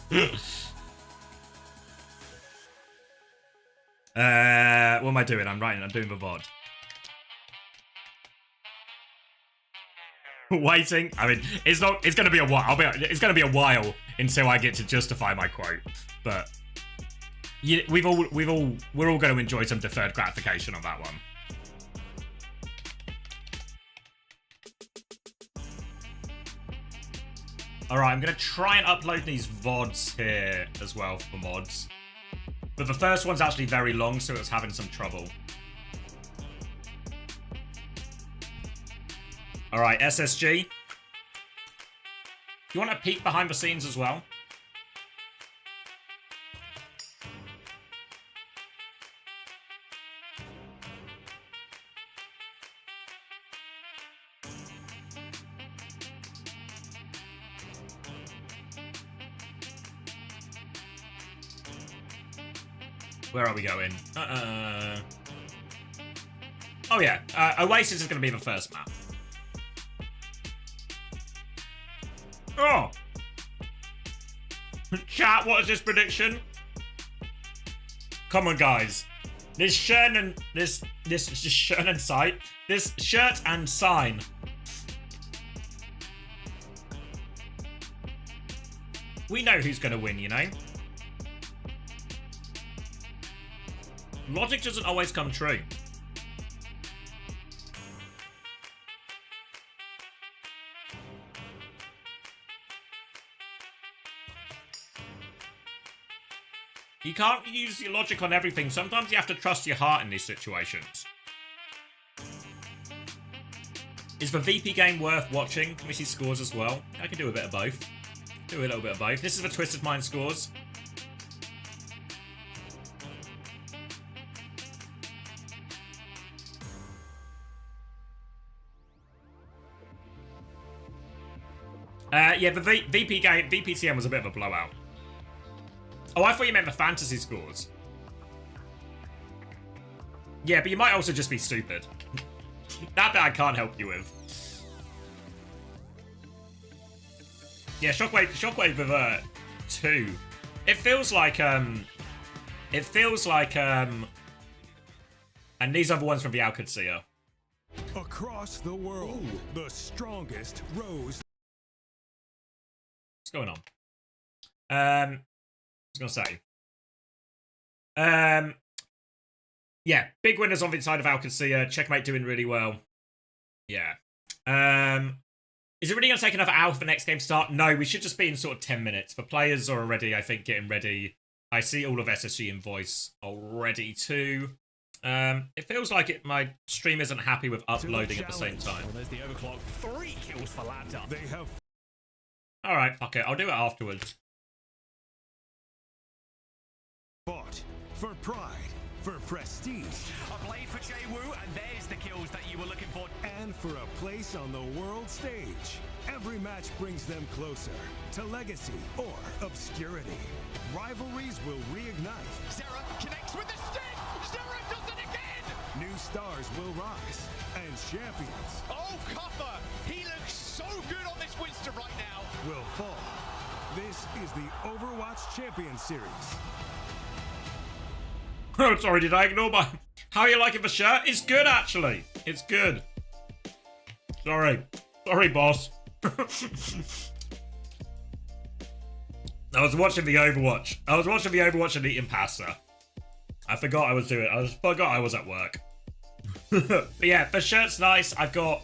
What am I doing? I'm doing the VOD. Waiting. I mean, it's gonna be a while. It's gonna be a while until I get to justify my quote. But yeah, we're all going to enjoy some deferred gratification on that one. All right, I'm gonna try and upload these VODs here as well for mods. But the first one's actually very long, so it's having some trouble. All right, SSG. Do you want a peek behind the scenes as well? Where are we going? Oh yeah, Oasis is going to be the first map. Oh! Chat, what is this prediction? Come on, guys. This shirt and this shirt and sign. This shirt and sign. We know who's going to win, you know? Logic doesn't always come true. You can't use your logic on everything. Sometimes you have to trust your heart in these situations. Is the VP game worth watching? Can we see scores as well? I can do a bit of both. Do a little bit of both. This is the Twisted Mind scores. Yeah, the VP game, VPTM was a bit of a blowout. Oh, I thought you meant the fantasy scores. Yeah, but you might also just be stupid. That bit I can't help you with. Yeah, Shockwave with 2. It feels like and these other ones from the OWCS. Across the world, the strongest rose. What's going on? I was gonna say. Yeah, big winners on the side of OWCS. Checkmate doing really well. Yeah. Is it really gonna take another hour for the next game start? No, we should just be in sort of 10 minutes. The players are already, I think, getting ready. I see all of SSG in voice already too. It feels like my stream isn't happy with uploading at the same time. Well, there's the overclock. 3 kills for Laptop. They have. All right, fuck it. I'll do it afterwards. Fought for pride, for prestige, A blade for Jay-Woo, and there's the kills that you were looking for. and for a place on the world stage. Every match brings them closer to legacy or obscurity. Rivalries will reignite. Zera connects with the stick. Zera does it again. New stars will rise, and champions Oh, Copper. He looks so good on this Winston right now. will fall. This is the Overwatch Champions Series. Oh, sorry, did I ignore my... How are you liking the shirt? It's good, actually. It's good. Sorry. Sorry, boss. I was watching the Overwatch. I was watching the Overwatch and eating pasta. I forgot I was doing it. I forgot I was at work. But yeah, the shirt's nice. I'll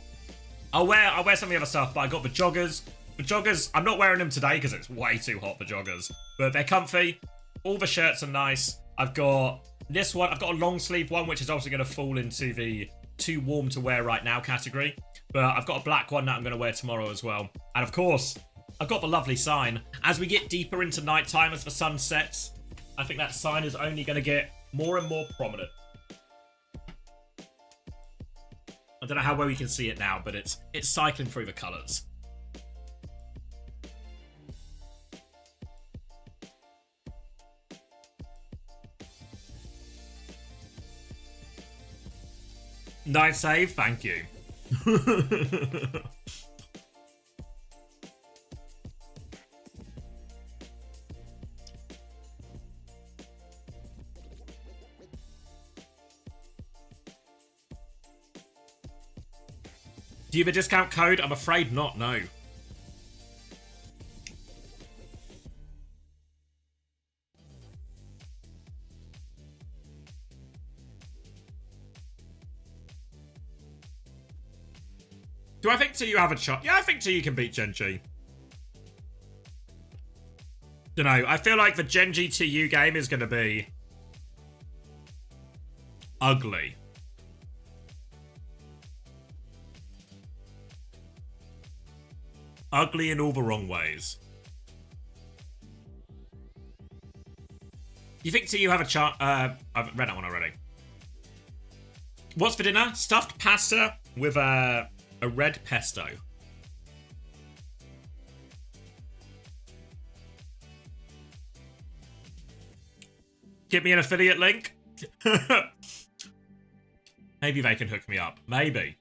wear some of the other stuff, but I got the joggers. The joggers, I'm not wearing them today because it's way too hot for joggers. But they're comfy. All the shirts are nice. I've got this one. I've got a long sleeve one, which is also going to fall into the too warm to wear right now category. But I've got a black one that I'm going to wear tomorrow as well. And of course, I've got the lovely sign. As we get deeper into nighttime, as the sun sets, I think that sign is only going to get more and more prominent. I don't know how well you can see it now, but it's cycling through the colours. Nice save, thank you. Do you have a discount code? I'm afraid not, no. Do I think you have a shot? Yeah, I think you can beat Genji. Don't know. I feel like the Genji TU game is going to be ugly. Ugly in all the wrong ways. You think TU have a chance? I've read that one already. What's for dinner? Stuffed pasta with a red pesto. Give me an affiliate link. Maybe they can hook me up. Maybe.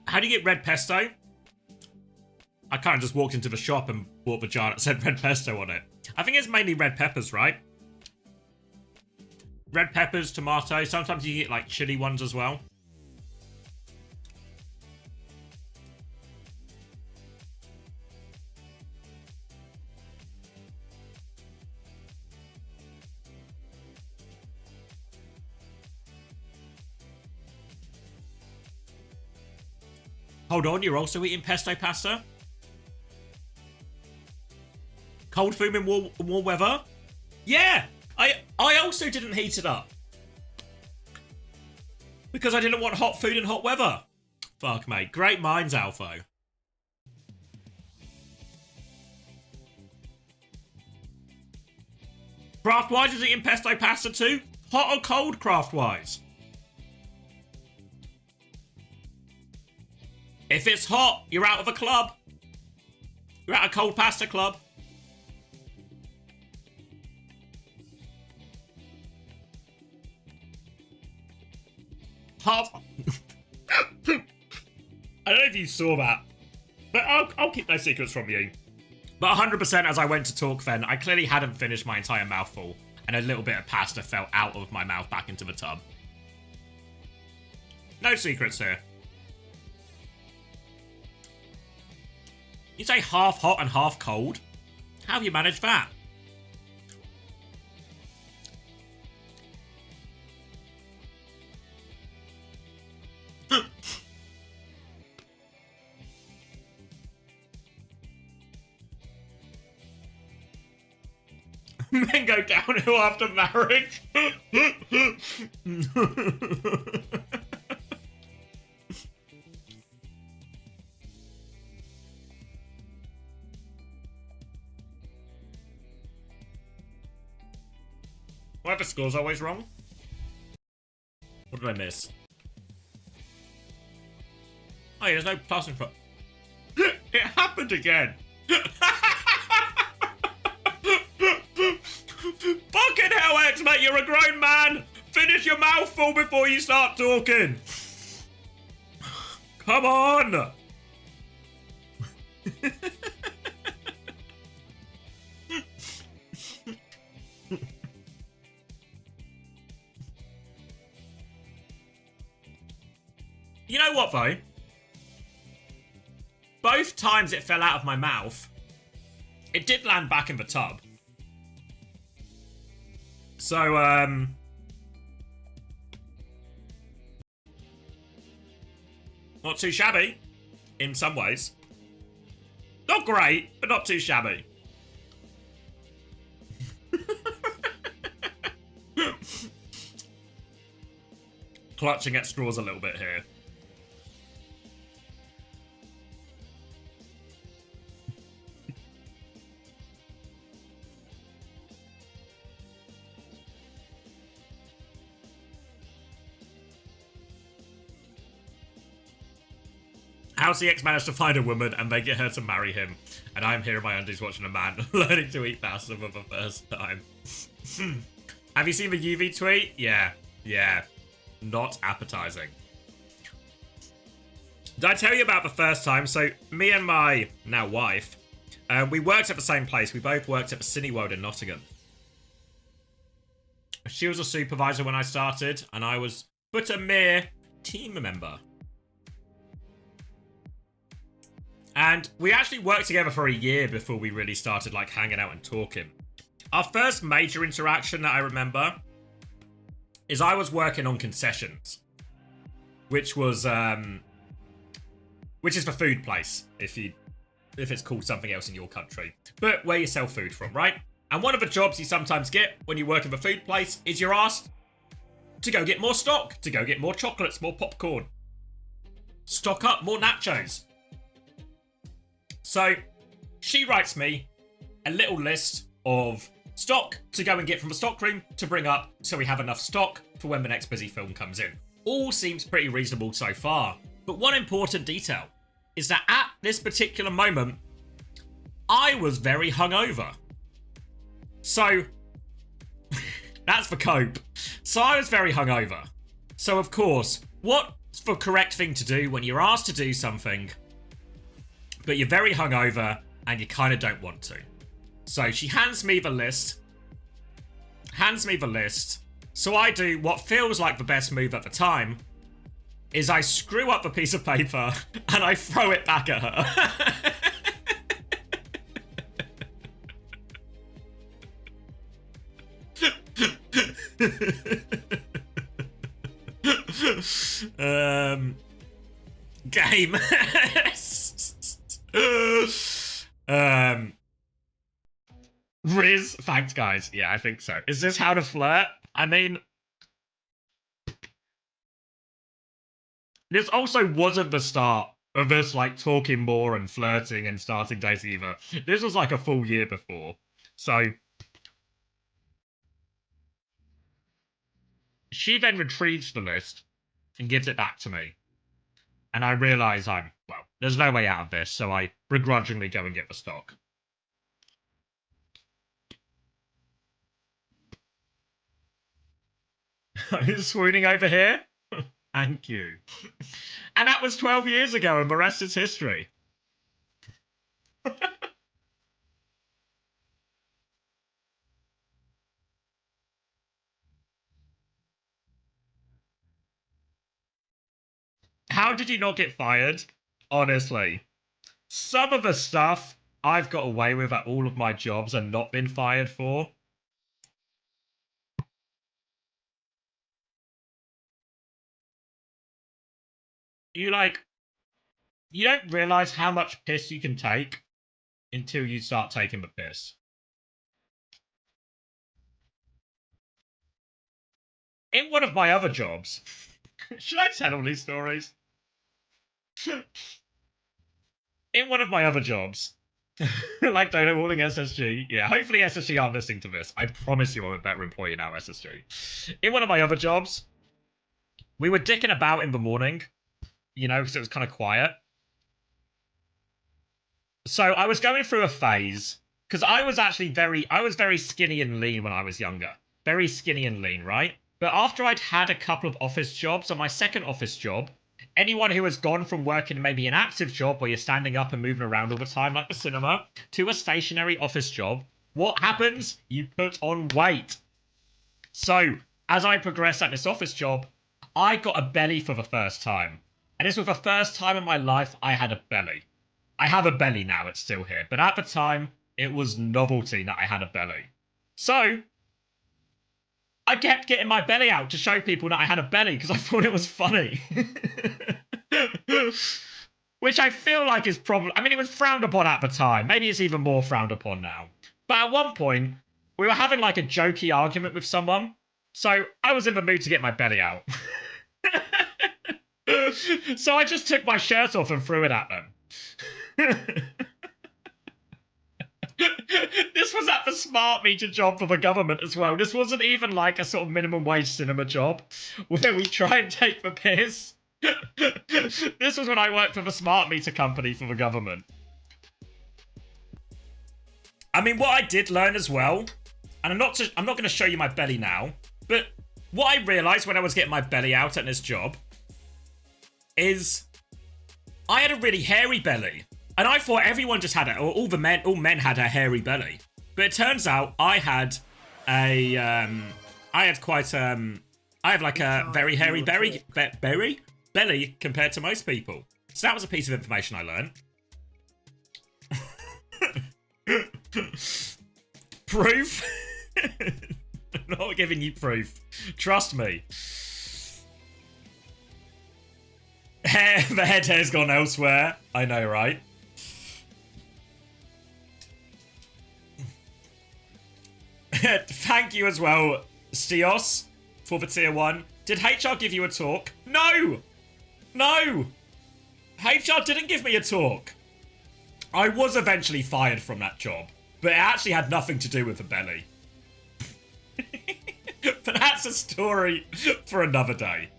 How do you get red pesto? I kind of just walked into the shop and bought the jar that said red pesto on it. I think it's mainly red peppers, right? Red peppers, tomato. Sometimes you get like chili ones as well. Hold on, you're also eating pesto pasta? Cold food in warm weather? Yeah! I also didn't heat it up. Because I didn't want hot food in hot weather. Fuck, mate. Great minds, Alpha. Craftwise is eating pesto pasta too? Hot or cold, Craftwise? If it's hot, you're out of a club. You're out of cold pasta club. Half. I don't know if you saw that, but I'll keep no secrets from you. But 100% as I went to talk then, I clearly hadn't finished my entire mouthful, and a little bit of pasta fell out of my mouth back into the tub. No secrets here. You say half hot and half cold? How have you managed that? Men go downhill after marriage. Why are the scores always wrong? What did I miss? Oh, yeah, there's no plus in front. It happened again. Fucking hell, X, mate, you're a grown man. Finish your mouthful before you start talking. Come on. You know what, though? Both times it fell out of my mouth, it did land back in the tub. So, not too shabby, in some ways. Not great, but not too shabby. Clutching at straws a little bit here. How's the ex managed to find a woman and they get her to marry him? And I'm here in my undies watching a man learning to eat pasta for the first time. Have you seen the UV tweet? Yeah. Not appetizing. Did I tell you about the first time? So me and my now wife We worked at the same place. We both worked at the Cineworld in Nottingham. She was a supervisor when I started, and I was but a mere team member. And we actually worked together for a year before we really started like hanging out and talking. Our first major interaction that I remember is I was working on concessions, which is the food place if it's called something else in your country, but where you sell food from, right? And one of the jobs you sometimes get when you work in the food place is you're asked to go get more stock, to go get more chocolates, more popcorn, stock up more nachos. So she writes me a little list of stock to go and get from the stockroom to bring up so we have enough stock for when the next busy film comes in. All seems pretty reasonable so far, but one important detail is that at this particular moment, I was very hungover. So, that's the cope. So I was very hungover. So of course, what's the correct thing to do when you're asked to do something, but you're very hungover and you kind of don't want to? So she hands me the list. So I do what feels like the best move at the time, is I screw up a piece of paper and I throw it back at her. Game. Riz, thanks guys. Yeah, I think so. Is this how to flirt? I mean, this also wasn't the start of us like talking more and flirting and starting dates either. This was like a full year before. So she then retrieves the list and gives it back to me. And I realise there's no way out of this, so I begrudgingly go and get the stock. Are you swooning over here? Thank you. And that was 12 years ago, and the rest is history. How did you not get fired? Honestly. Some of the stuff I've got away with at all of my jobs and not been fired for. You don't realise how much piss you can take until you start taking the piss. In one of my other jobs, should I tell all these stories? In one of my other jobs, like Dono-walling SSG, yeah, hopefully SSG aren't listening to this. I promise you I'm a better employee now, SSG. In one of my other jobs, we were dicking about in the morning, you know, because it was kind of quiet. So I was going through a phase, because I was very skinny and lean when I was younger. Very skinny and lean, right? But after I'd had a couple of office jobs, on my second office job, anyone who has gone from working maybe an active job where you're standing up and moving around all the time, like the cinema, to a stationary office job, what happens? You put on weight. So, as I progressed at this office job, I got a belly for the first time. And this was the first time in my life I had a belly. I have a belly now, it's still here. But at the time, it was novelty that I had a belly. So, I kept getting my belly out to show people that I had a belly because I thought it was funny. Which I feel like is probably... I mean, it was frowned upon at the time. Maybe it's even more frowned upon now. But at one point, we were having like a jokey argument with someone. So I was in the mood to get my belly out. So I just took my shirt off and threw it at them. This was at the smart meter job for the government as well. This wasn't even like a sort of minimum wage cinema job where we try and take the piss. This was when I worked for the smart meter company for the government. I mean, what I did learn as well, and I'm not going to show you my belly now, but what I realised when I was getting my belly out at this job is I had a really hairy belly. And I thought everyone just had it, or all men had a hairy belly. But it turns out I had a, I have like a very hairy belly compared to most people. So that was a piece of information I learned. Proof? I'm not giving you proof. Trust me. The head hair's gone elsewhere. I know, right? Thank you as well, Stios, for the tier 1. Did HR give you a talk? No! No! HR didn't give me a talk. I was eventually fired from that job, but it actually had nothing to do with the belly. But that's a story for another day.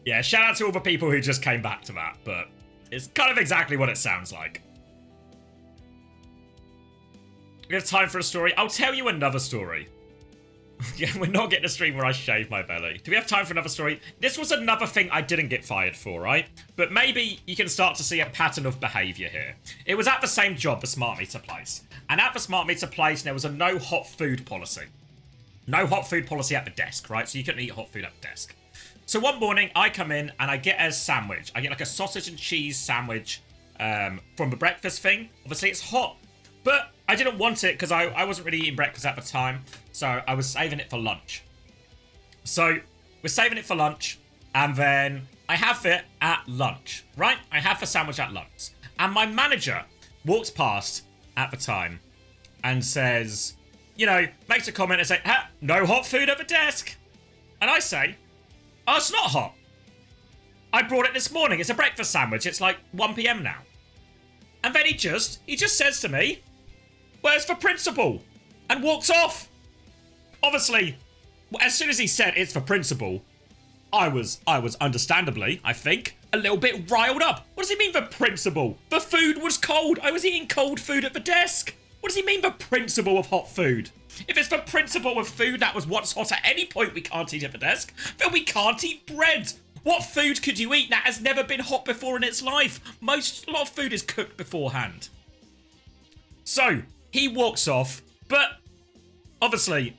Yeah, shout out to all the people who just came back to that, but it's kind of exactly what it sounds like. We have time for a story. I'll tell you another story. Yeah, we're not getting a stream where I shave my belly. Do we have time for another story? This was another thing I didn't get fired for, right? But maybe you can start to see a pattern of behaviour here. It was at the same job, the smart meter place. And at the smart meter place, there was a no hot food policy. No hot food policy at the desk, right? So you couldn't eat hot food at the desk. So one morning, I come in and I get a sandwich. I get like a sausage and cheese sandwich from the breakfast thing. Obviously, it's hot. But I didn't want it because I wasn't really eating breakfast at the time. So I was saving it for lunch. So we're saving it for lunch. And then I have it at lunch, right? I have the sandwich at lunch. And my manager walks past at the time and says, you know, makes a comment and say, no hot food at the desk. And I say, oh, it's not hot. I brought it this morning. It's a breakfast sandwich. It's like 1 p.m. now. And then he just says to me, where's the principal? And walks off. Obviously, as soon as he said it's for principal, I was understandably, I think, a little bit riled up. What does he mean the principal? The food was cold. I was eating cold food at the desk. What does he mean the principal of hot food? If it's the principle of food that was what's hot at any point we can't eat at the desk, then we can't eat bread. What food could you eat that has never been hot before in its life? A lot of food is cooked beforehand. So, he walks off, but obviously,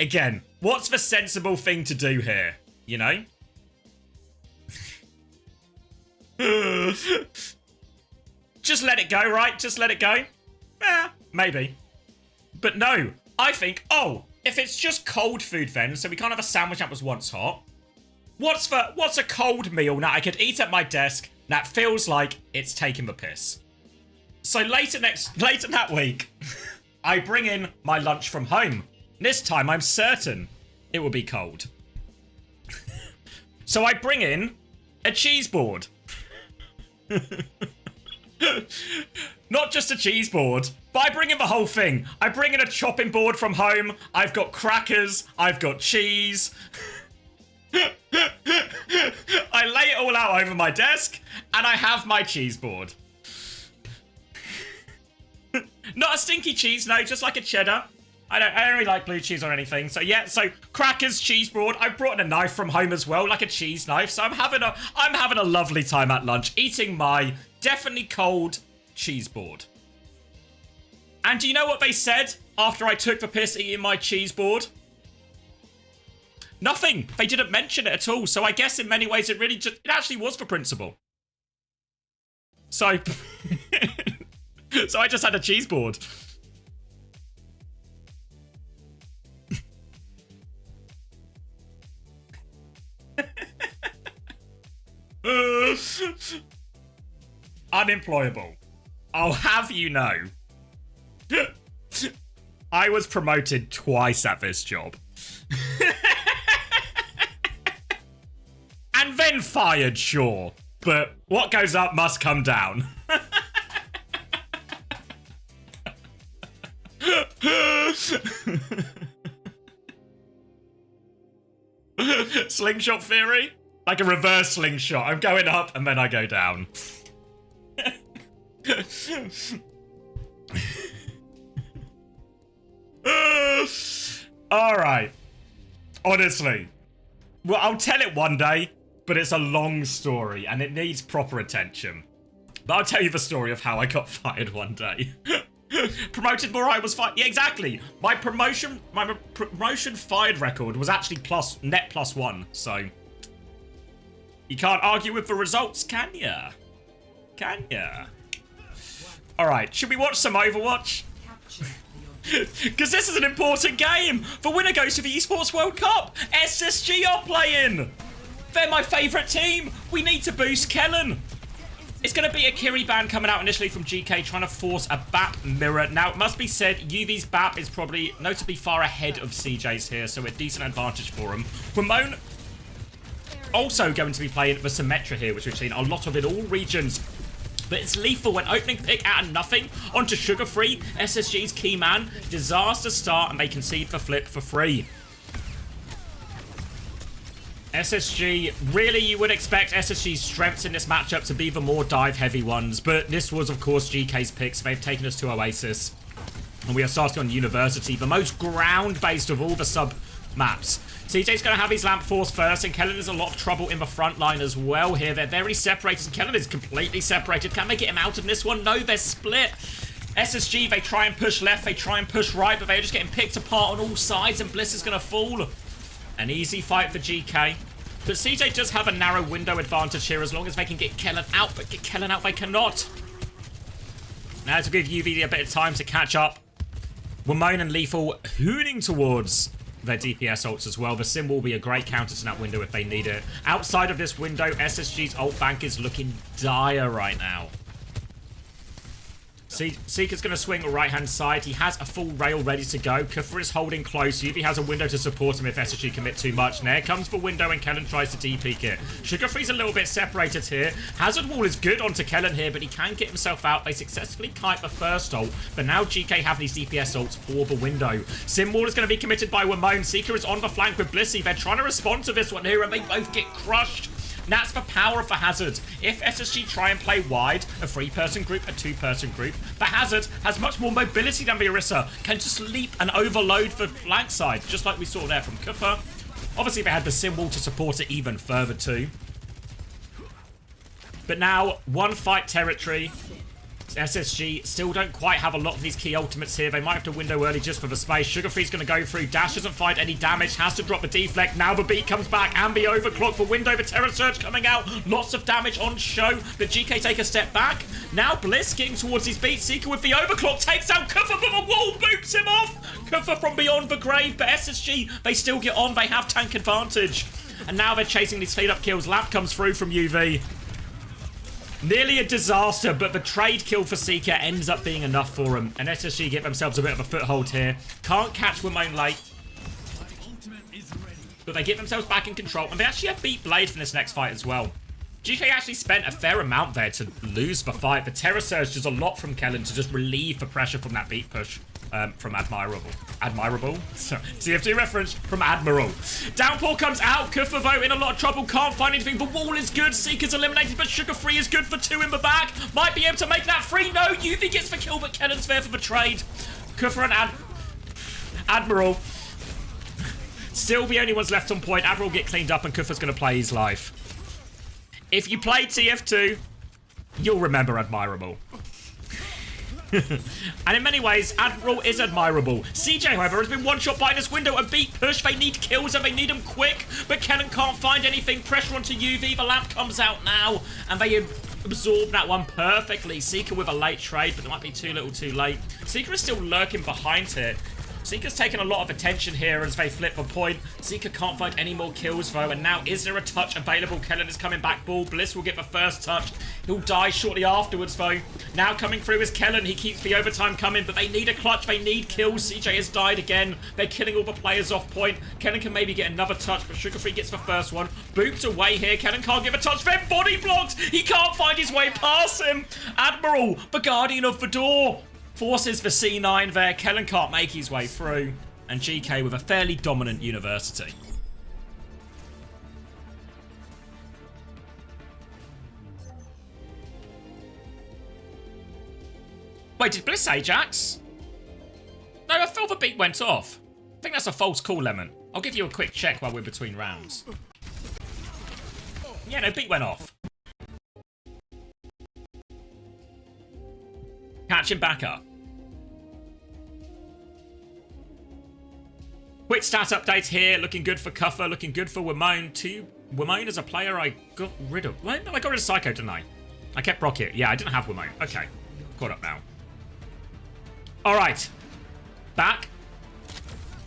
again, what's the sensible thing to do here, you know? Just let it go, right? Just let it go? Maybe. But no, I think, oh, if it's just cold food then, so we can't have a sandwich that was once hot, what's a cold meal that I could eat at my desk that feels like it's taking the piss? So later that week, I bring in my lunch from home. This time I'm certain it will be cold. So I bring in a cheese board. Not just a cheese board, but I bring in the whole thing. I bring in a chopping board from home. I've got crackers. I've got cheese. I lay it all out over my desk, and I have my cheese board. Not a stinky cheese, no, just like a cheddar. I don't really like blue cheese or anything. So yeah, so crackers, cheese board. I brought in a knife from home as well, like a cheese knife. So I'm having a lovely time at lunch, eating my definitely cold cheese board. And do you know what they said after I took the piss eating my cheese board? Nothing. They didn't mention it at all. So I guess in many ways it actually was the principle. So, so I just had a cheese board. Unemployable. I'll have you know. I was promoted twice at this job. And then fired, sure. But what goes up must come down. Slingshot theory? Like a reverse slingshot. I'm going up and then I go down. Alright. Honestly. Well, I'll tell it one day, but it's a long story and it needs proper attention. But I'll tell you the story of how I got fired one day. Promoted before I was fired. Yeah, exactly. My promotion fired record was actually net +1. So you can't argue with the results, can ya? Can ya? Alright, should we watch some Overwatch? Because this is an important game. The winner goes to the Esports World Cup. SSG are playing. They're my favourite team. We need to boost Kellen. It's going to be a Kiri ban coming out initially from GeeKay, trying to force a BAP mirror. Now, it must be said, UV's BAP is probably notably far ahead of CJ's here, so a decent advantage for him. Ramon also going to be playing the Symmetra here, which we've seen a lot of in all regions. But it's lethal when opening pick out of nothing onto Sugar Free, SSG's key man. Disaster start, and they concede the flip for free. SSG, really you would expect SSG's strengths in this matchup to be the more dive-heavy ones, but this was, of course, GeeKay's pick, so they've taken us to Oasis. And we are starting on University, the most ground-based of all the sub-maps. CJ's going to have his lamp force first, and Kellen is a lot of trouble in the front line as well here. They're very separated, and Kellen is completely separated. Can they get him out of this one? No, they're split. SSG, they try and push left, they try and push right, but they're just getting picked apart on all sides, and Bliss is going to fall. An easy fight for GeeKay. But CJ does have a narrow window advantage here as long as they can get Kellen out, but get Kellen out they cannot. Now to give UV a bit of time to catch up. Ramon and Lethal hooning towards their DPS ults as well. The Sim will be a great counter to that window if they need it. Outside of this window, SSG's ult bank is looking dire right now. Seeker's going to swing right-hand side. He has a full rail ready to go. Kufra is holding close. UV has a window to support him if SSG commit too much. And there comes the window and Kellen tries to D-peek it. Sugarfree's a little bit separated here. Hazard Wall is good onto Kellen here, but he can get himself out. They successfully kite the first ult, but now GeeKay have these DPS ults for the window. Sim Wall is going to be committed by Ramon. Seeker is on the flank with Blissey. They're trying to respond to this one here, and they both get crushed. That's the power of the Hazard. If SSG try and play wide, a 3-person group, a 2-person group, the Hazard has much more mobility than the Orisa, can just leap and overload the flank side, just like we saw there from Kufa. Obviously, they had the Sim Wall to support it even further too. But now, one fight territory. SSG still don't quite have a lot of these key ultimates here. They might have to window early just for the space. Sugarfree's going to go through. Dash doesn't find any damage. Has to drop the deflect. Now the beat comes back. And the overclock for window. The Terror Surge coming out. Lots of damage on show. The GeeKay take a step back. Now Bliss getting towards his beat. Seeker with the overclock takes out Kufa, but the wall boots him off. Kufa from beyond the grave. But SSG, they still get on. They have tank advantage. And now they're chasing these speed up kills. Lap comes through from UV. Nearly a disaster, but the trade kill for Seeker ends up being enough for him. And SSG get themselves a bit of a foothold here. Can't catch Ramon late. But they get themselves back in control. And they actually have beat Blade from this next fight as well. GeeKay actually spent a fair amount there to lose the fight. The Terror Surge does a lot from Kellen to just relieve the pressure from that beat push. From Admirable? Sorry, CFG reference from Admiral. Downpour comes out. Kufa though in a lot of trouble. Can't find anything. The wall is good. Seeker's eliminated, but Sugar Free is good for 2 in the back. Might be able to make that free. No, UV gets the kill, but Kellen's there for the trade. Kufa and Admiral. Still the only ones left on point. Admiral get cleaned up and Kufa's going to play his life. If you play TF2, you'll remember Admirable. And in many ways, Admiral is admirable. CJ, however, has been one-shot by this window. A beat push. They need kills and they need them quick. But Kellen can't find anything. Pressure onto UV. The lamp comes out now. And they absorb that one perfectly. Seeker with a late trade, but it might be too little too late. Seeker is still lurking behind here. Seeker's taken a lot of attention here as they flip a point. Seeker can't find any more kills though, and now is there a touch available? Kellen is coming back ball. Bliss will get the first touch. He'll die shortly afterwards though. Now coming through is Kellen. He keeps the overtime coming, but they need a clutch. They need kills. CJ has died again. They're killing all the players off point. Kellen can maybe get another touch, but Sugar Free gets the first one. Boots away here. Kellen can't give a touch. Then body blocks. He can't find his way past him. Admiral, the guardian of the door, forces the C9 there. Kellen can't make his way through. And GeeKay with a fairly dominant University. Wait, did Bliss Ajax? No, I felt the beat went off. I think that's a false call, Lemon. I'll give you a quick check while we're between rounds. Yeah, no, beat went off. Catch him back up. Quick stat update here. Looking good for Cuffer. Looking good for Wimone. Wimone is a player I got rid of. When? No, I got rid of Psycho, didn't I? I kept Rocket. Yeah, I didn't have Wimone. Okay. Caught up now. Alright. Back.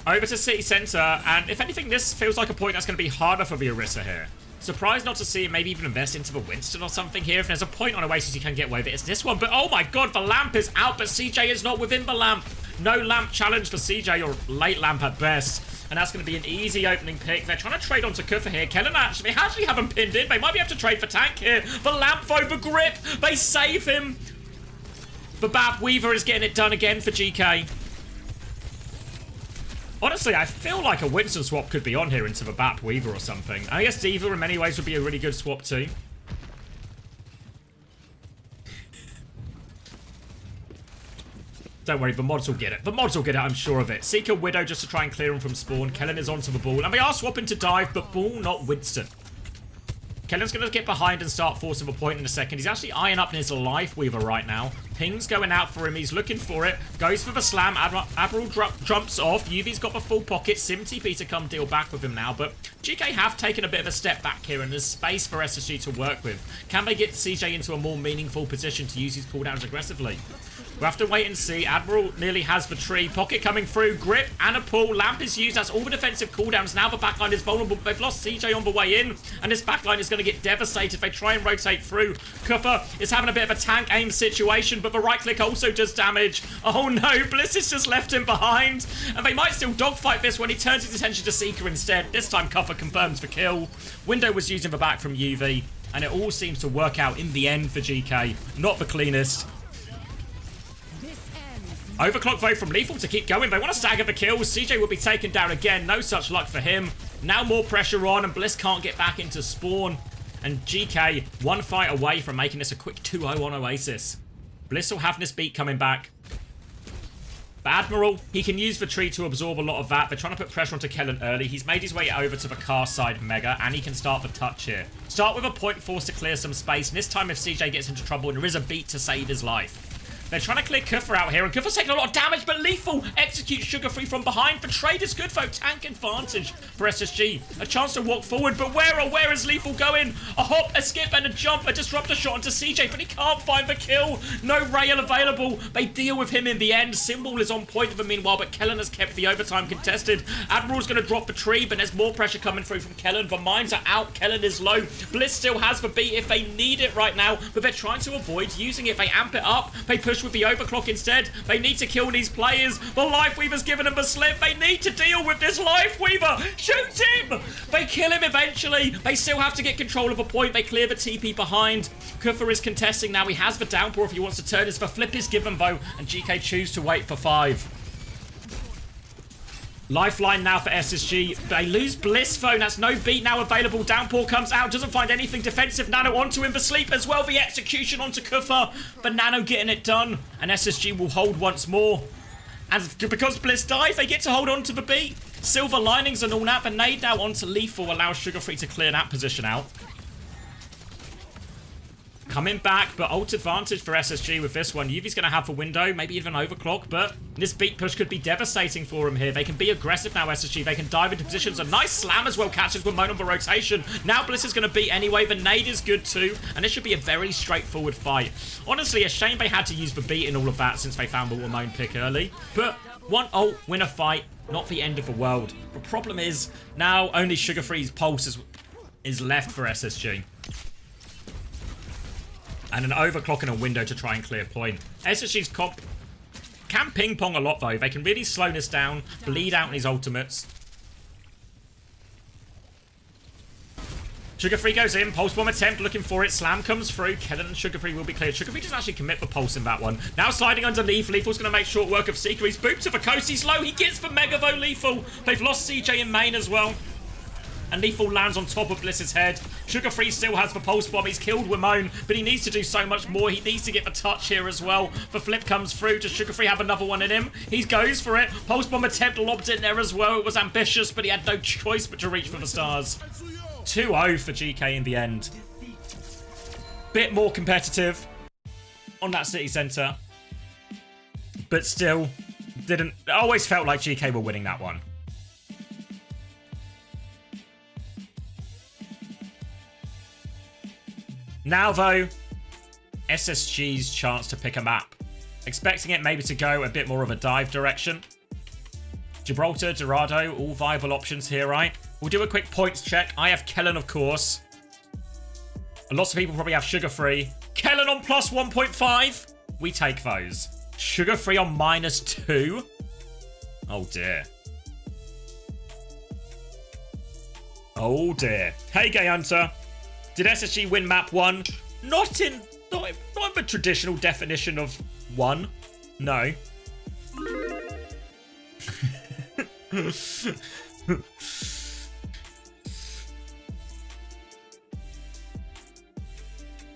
Over to City Centre. And if anything, this feels like a point that's going to be harder for the Orisa here. Surprised not to see him maybe even invest into the Winston or something here. If there's a point on Oasis you can get away with it, it's this one. But oh my god, the lamp is out, but CJ is not within the lamp. No lamp challenge for CJ, or late lamp at best. And that's going to be an easy opening pick. They're trying to trade onto Kuffer here. Kellen actually haven't pinned in. They might be able to trade for tank here. The lamp over grip. They save him. But Bap Weaver is getting it done again for GeeKay. Honestly, I feel like a Winston swap could be on here into the Bap Weaver or something. I guess Diva in many ways would be a really good swap too. Don't worry, the mods will get it. The mods will get it, I'm sure of it. Seeker Widow just to try and clear him from spawn. Kellen is onto the ball. And they are swapping to dive, but ball, not Winston. Kellen's going to get behind and start forcing a point in a second. He's actually eyeing up in his Life Weaver right now. Ping's going out for him. He's looking for it. Goes for the slam. Admiral jumps off. UV's got the full pocket. Sim TP to come deal back with him now. But GeeKay have taken a bit of a step back here, and there's space for SSG to work with. Can they get CJ into a more meaningful position to use his cooldowns aggressively? We'll have to wait and see. Admiral nearly has the tree. Pocket coming through. Grip and a pull. Lamp is used. That's all the defensive cooldowns. Now the backline is vulnerable. They've lost CJ on the way in. And this backline is going to get devastated if they try and rotate through. Kuffer is having a bit of a tank aim situation, but the right click also does damage. Oh no, Bliss has just left him behind. And they might still dogfight this when he turns his attention to Seeker instead. This time Kuffer confirms the kill. Window was using the back from UV. And it all seems to work out in the end for GeeKay. Not the cleanest. Overclock vote from Lethal to keep going. They want to stagger the kills. CJ will be taken down again. No such luck for him. Now more pressure on, and Bliss can't get back into spawn. And GeeKay, one fight away from making this a quick 2-0 on Oasis. Bliss will have this beat coming back. But Admiral, he can use the tree to absorb a lot of that. They're trying to put pressure onto Kellen early. He's made his way over to the car side Mega, and he can start the touch here. Start with a point force to clear some space. And this time if CJ gets into trouble, there is a beat to save his life. They're trying to clear Kuffer out here, and Kuffer's taking a lot of damage, but Lethal executes Sugar Free from behind. The trade is good, though. Tank advantage for SSG. A chance to walk forward, but where is Lethal going? A hop, a skip, and a jump. A disruptor shot onto CJ, but he can't find the kill. No rail available. They deal with him in the end. Symbol is on point for the meanwhile, but Kellen has kept the overtime contested. Admiral's going to drop the tree, but there's more pressure coming through from Kellen. The mines are out. Kellen is low. Bliss still has the beat if they need it right now, but they're trying to avoid using it. They amp it up. They push with the overclock instead. They need to kill these players. The Life Weaver's given them a slip. They need to deal with this Life Weaver. Shoot him! They kill him eventually. They still have to get control of a point. They clear the TP behind. Kuffer is contesting now. He has the downpour if he wants to turn this. The flip is given though, and GeeKay choose to wait for 5. Lifeline now for SSG. They lose Bliss phone. That's no beat now available. Downpour comes out. Doesn't find anything defensive. Nano onto him for sleep as well. The execution onto Kuffer. But Nano getting it done. And SSG will hold once more. And because Bliss dies, they get to hold on to the beat. Silver linings and all that. The nade now onto Lethal allows Sugar Free to clear that position out. Coming back, but ult advantage for SSG with this one. UV's going to have a window, maybe even overclock, but this beat push could be devastating for him here. They can be aggressive now, SSG. They can dive into positions. A nice slam as well catches Wimone on the rotation. Now Bliss is going to beat anyway. The nade is good too, and this should be a very straightforward fight. Honestly, a shame they had to use the beat in all of that since they found the Wimone pick early, but one ult, win a fight, not the end of the world. The problem is, now only Sugar Free's pulse is left for SSG. And an overclock and a window to try and clear point. SSG's comp can ping pong a lot though. They can really slow this down, bleed out in his ultimates. Sugar Free goes in, pulse bomb attempt, looking for it. Slam comes through. Kellen and Sugar Free will be cleared. Sugar Free doesn't actually commit the pulse in that one. Now sliding underneath. Lethal's going to make short work of Seeker. He's booped to the coast. He's low. He gets the Mega though, Lethal. They've lost CJ in main as well. and Lethal lands on top of Bliss's head. Sugar Free still has the Pulse Bomb. He's killed Wimone, but he needs to do so much more. He needs to get the touch here as well. The flip comes through. Does Sugar Free have another one in him? He goes for it. Pulse Bomb attempt lobbed in there as well. It was ambitious, but he had no choice but to reach for the stars. 2-0 for GeeKay in the end. Bit more competitive on that city centre, but still didn't. It always felt like GeeKay were winning that one. Now though, SSG's chance to pick a map. Expecting it maybe to go a bit more of a dive direction. Gibraltar, Dorado, all viable options here, right? We'll do a quick points check. I have Kellen, of course. Lots of people probably have Sugar Free. Kellen on plus 1.5. We take those. Sugar Free on -2. Oh dear. Oh dear. Hey, Gay Hunter. Did SSG win map 1? Not in the traditional definition of 1. No.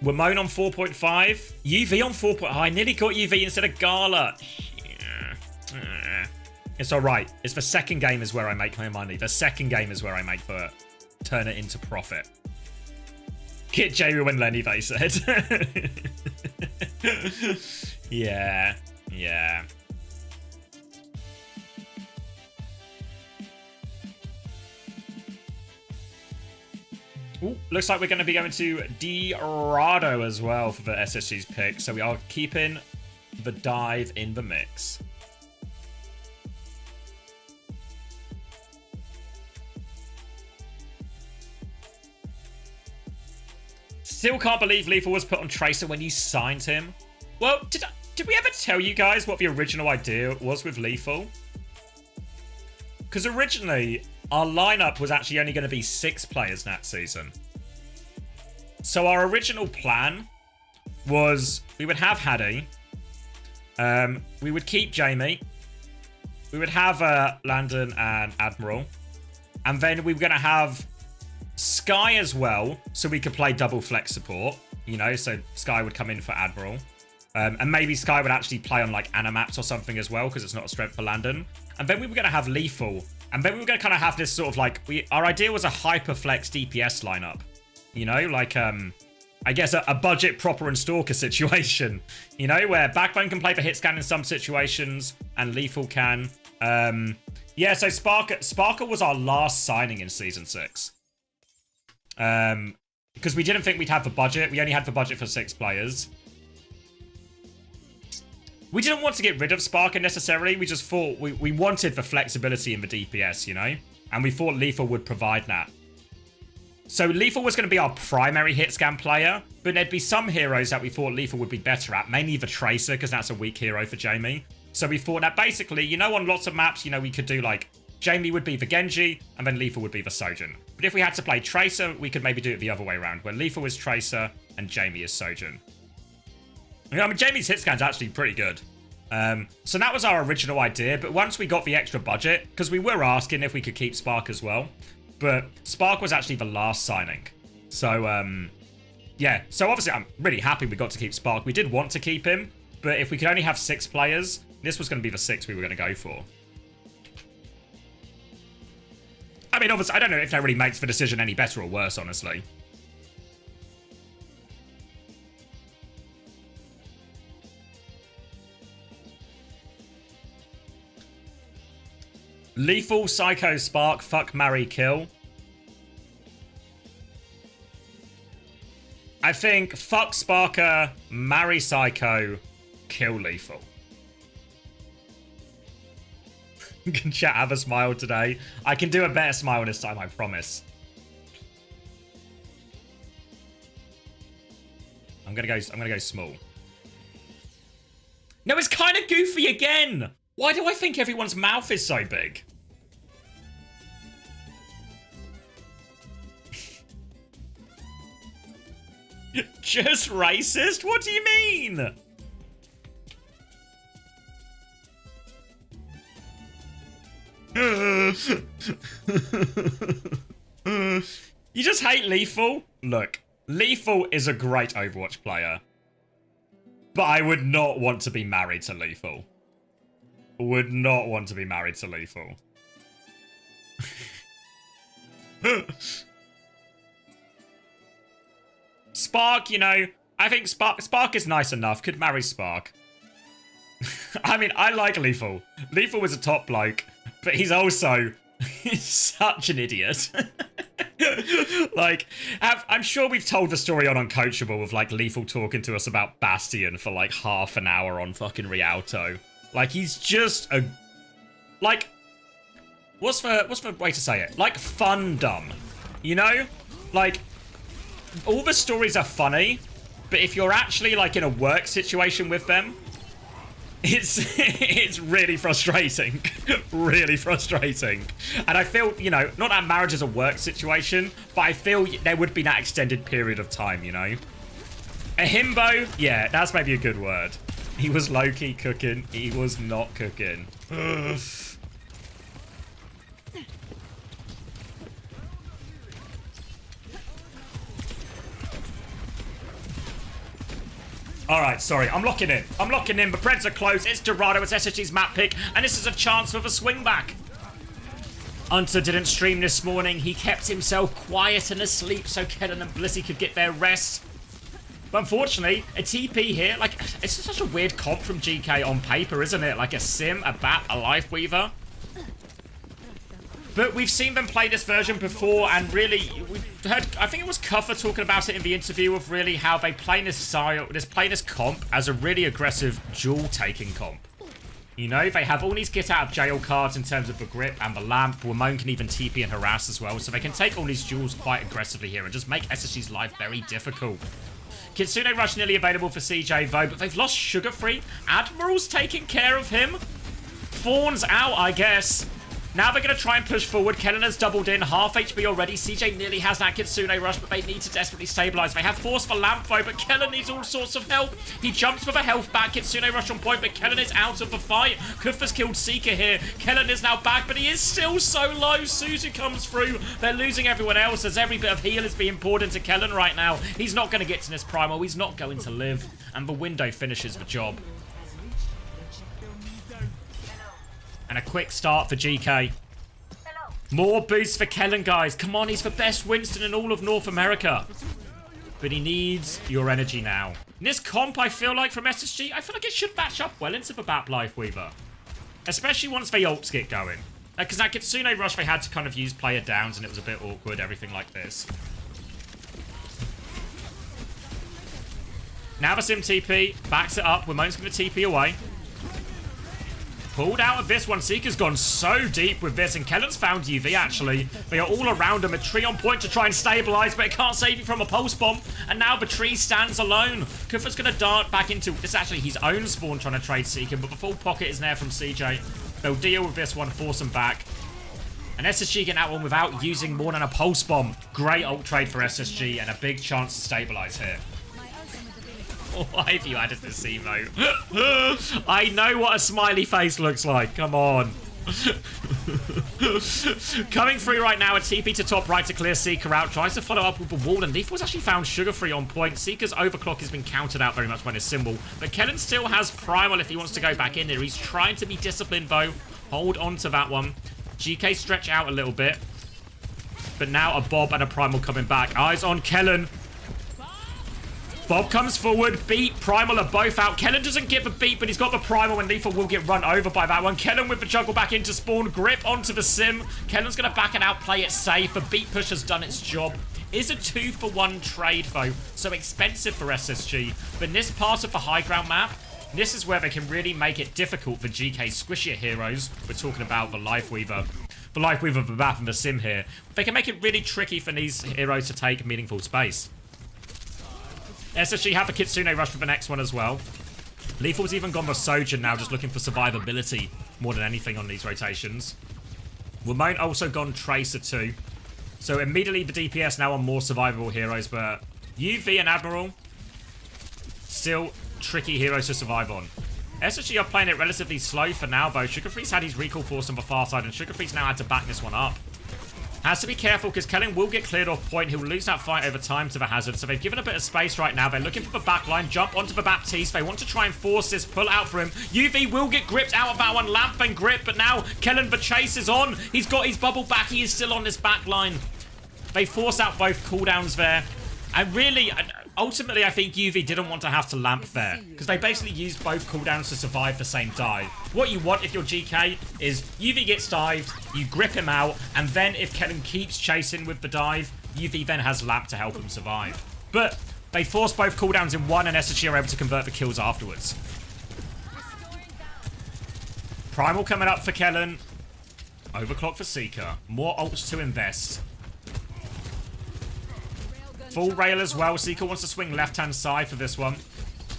Wimone on 4.5. UV on 4. Oh, I nearly got UV instead of Gala. It's alright. It's the second game is where I make my money. The second game is where I make the turn it into profit. Get J-Ru and Lenny, they said. Yeah. Yeah. Ooh, looks like we're going to be going to Dorado as well for the SSG's pick. So we are keeping the dive in the mix. Still can't believe Lethal was put on Tracer when you signed him. Well, did we ever tell you guys what the original idea was with Lethal? Because originally, our lineup was actually only going to be 6 players that season. So our original plan was we would have Haddy. We would keep Jamie. We would have Landon and Admiral. And then we were going to have Sky as well, so we could play double flex support. You know, so Sky would come in for Admiral. And maybe Sky would actually play on like Animaps or something as well, because it's not a strength for Landon. And then we were going to have Lethal. And then we were going to kind of have this sort of like... Our idea was a hyperflex DPS lineup. You know, like, I guess a budget Proper and Stalker situation. You know, where Backbone can play for hit scan in some situations, and Lethal can. Yeah, so Sparker was our last signing in Season 6. Because we didn't think we'd have the budget. We only had the budget for 6 players. We didn't want to get rid of Sparker necessarily. We just thought we wanted the flexibility in the DPS, you know? And we thought Lethal would provide that. So Lethal was going to be our primary hit scan player, but there'd be some heroes that we thought Lethal would be better at, mainly the Tracer, because that's a weak hero for Jamie. So we thought that basically, you know, on lots of maps, you know, we could do like, Jamie would be the Genji, and then Lethal would be the Sojourn. But if we had to play Tracer, we could maybe do it the other way around, where Lethal is Tracer and Jamie is Sojourn. I mean, Jamie's hit scan's actually pretty good. So that was our original idea, but once we got the extra budget, because we were asking if we could keep Spark as well, but Spark was actually the last signing. So, yeah. So obviously I'm really happy we got to keep Spark. We did want to keep him, but if we could only have 6 players, this was going to be the 6 we were going to go for. I mean, obviously, I don't know if that really makes the decision any better or worse, honestly. Lethal, Psycho, Spark, fuck, marry, kill. I think fuck Sparker, marry Psycho, kill Lethal. Can chat have a smile today? I can do a better smile this time, I promise. I'm gonna go small. No, it's kind of goofy again. Why do I think everyone's mouth is so big? Just racist? What do you mean? You just hate Lethal? Look, Lethal is a great Overwatch player. But I would not want to be married to Lethal. Would not want to be married to Lethal. Spark, you know, I think Spark is nice enough. Could marry Spark. I mean, I like Lethal. Lethal was a top bloke, but he's also such an idiot. Like, I'm sure we've told the story on Uncoachable of like Lethal talking to us about Bastion for like half an hour on fucking Rialto. Like, he's just a, like, what's the way to say it? Like, fun dumb, you know? Like, all the stories are funny, but if you're actually like in a work situation with them, it's really frustrating. Really frustrating. And I feel, you know, not that marriage is a work situation, but I feel there would be that extended period of time, you know? A himbo? Yeah, that's maybe a good word. He was low-key cooking. He was not cooking. Alright, sorry. I'm locking in. I'm locking in. The Preds are close. It's Dorado. It's SSG's map pick. And this is a chance for the swing back. Hunter didn't stream this morning. He kept himself quiet and asleep so Kellen and Blissey could get their rest. But unfortunately, a TP here, like, it's such a weird comp from GeeKay on paper, isn't it? Like a Sim, a Bat, a Lifeweaver. But we've seen them play this version before, and really, we've heard, I think it was Cuffer talking about it in the interview of really how they play this style, play this comp as a really aggressive duel-taking comp. You know, they have all these get out of jail cards in terms of the grip and the lamp. Ramon can even TP and harass as well, so they can take all these duels quite aggressively here and just make SSG's life very difficult. Kitsune Rush nearly available for CJ though, but they've lost Sugar Free. Admiral's taking care of him. Fawn's out, I guess. Now they're going to try and push forward. Kellen has doubled in. Half HP already. CJ nearly has that Kitsune Rush, but they need to desperately stabilize. They have Force for Lamp, though, but Kellen needs all sorts of help. He jumps for the health back. Kitsune Rush on point, but Kellen is out of the fight. Kuffer's killed Seeker here. Kellen is now back, but he is still so low. Suzu comes through. They're losing everyone else as every bit of heal is being poured into Kellen right now. He's not going to get to this primal. He's not going to live. And the window finishes the job. And a quick start for GeeKay. More boosts for Kellen, guys. Come on, he's the best Winston in all of North America. But he needs your energy now. In this comp, I feel like, from SSG, I feel like it should match up well into the Bat Lifeweaver. Especially once the ults get going. Because that Kitsune Rush, they had to kind of use player downs, and it was a bit awkward, everything like this. Now the Sim TP, backs it up. Ramon's going to TP away. Pulled out of this one. Seeker's gone so deep with this, and Kellen's found UV, actually. They are all around him. A tree on point to try and stabilize, but it can't save you from a pulse bomb. And now the tree stands alone. Kuffer's going to dart back into... It's actually his own spawn trying to trade Seeker, but the full pocket is there from CJ. They'll deal with this one, force him back. And SSG getting that one without using more than a pulse bomb. Great ult trade for SSG, and a big chance to stabilize here. Why have you added this emo? I know what a smiley face looks like. Come on. Coming through right now, a TP to top right to clear Seeker out. Tries to follow up with the wall, and Lethal was actually found Sugar-Free on point. Seeker's overclock has been countered out very much by his symbol. But Kellen still has Primal if he wants to go back in there. He's trying to be disciplined, though. Hold on to that one. GeeKay stretch out a little bit. But now a Bob and a Primal coming back. Eyes on Kellen. Bob comes forward. Beat, Primal are both out. Kellen doesn't get the beat, but he's got the Primal, and Lethal will get run over by that one. Kellen with the juggle back into spawn. Grip onto the Sim. Kellen's going to back it out, play it safe. The beat push has done its job. Is a 2-for-1 trade, though, so expensive for SSG. But in this part of the high ground map, this is where they can really make it difficult for GeeKay's squishier heroes. We're talking about the Lifeweaver. The Lifeweaver, the Bat, and the Sim here. They can make it really tricky for these heroes to take meaningful space. SSG have the Kitsune Rush for the next one as well. Lethal's even gone the Sojourn now, just looking for survivability more than anything on these rotations. Ramon also gone Tracer too. So immediately the DPS now on more survivable heroes, but UV and Admiral, still tricky heroes to survive on. SSG are playing it relatively slow for now, though. Sugar-Free's had his recall force on the far side, and Sugar-Free's now had to back this one up. Has to be careful because Kellen will get cleared off point. He'll lose that fight over time to the Hazard. So they've given a bit of space right now. They're looking for the backline. Jump onto the Baptiste. They want to try and force this pull out for him. UV will get gripped out of that one. Lamp and grip. But now Kellen, the chase is on. He's got his bubble back. He is still on this backline. They force out both cooldowns there. And really, ultimately, I think UV didn't want to have to lamp there because they basically used both cooldowns to survive the same dive. What you want if you're GeeKay is UV gets dived, you grip him out, and then if Kellen keeps chasing with the dive, UV then has lamp to help him survive. But they force both cooldowns in one, and SSG are able to convert the kills afterwards. Primal coming up for Kellen. Overclock for Seeker. More ults to invest. Full rail as well. Seeker wants to swing left-hand side for this one.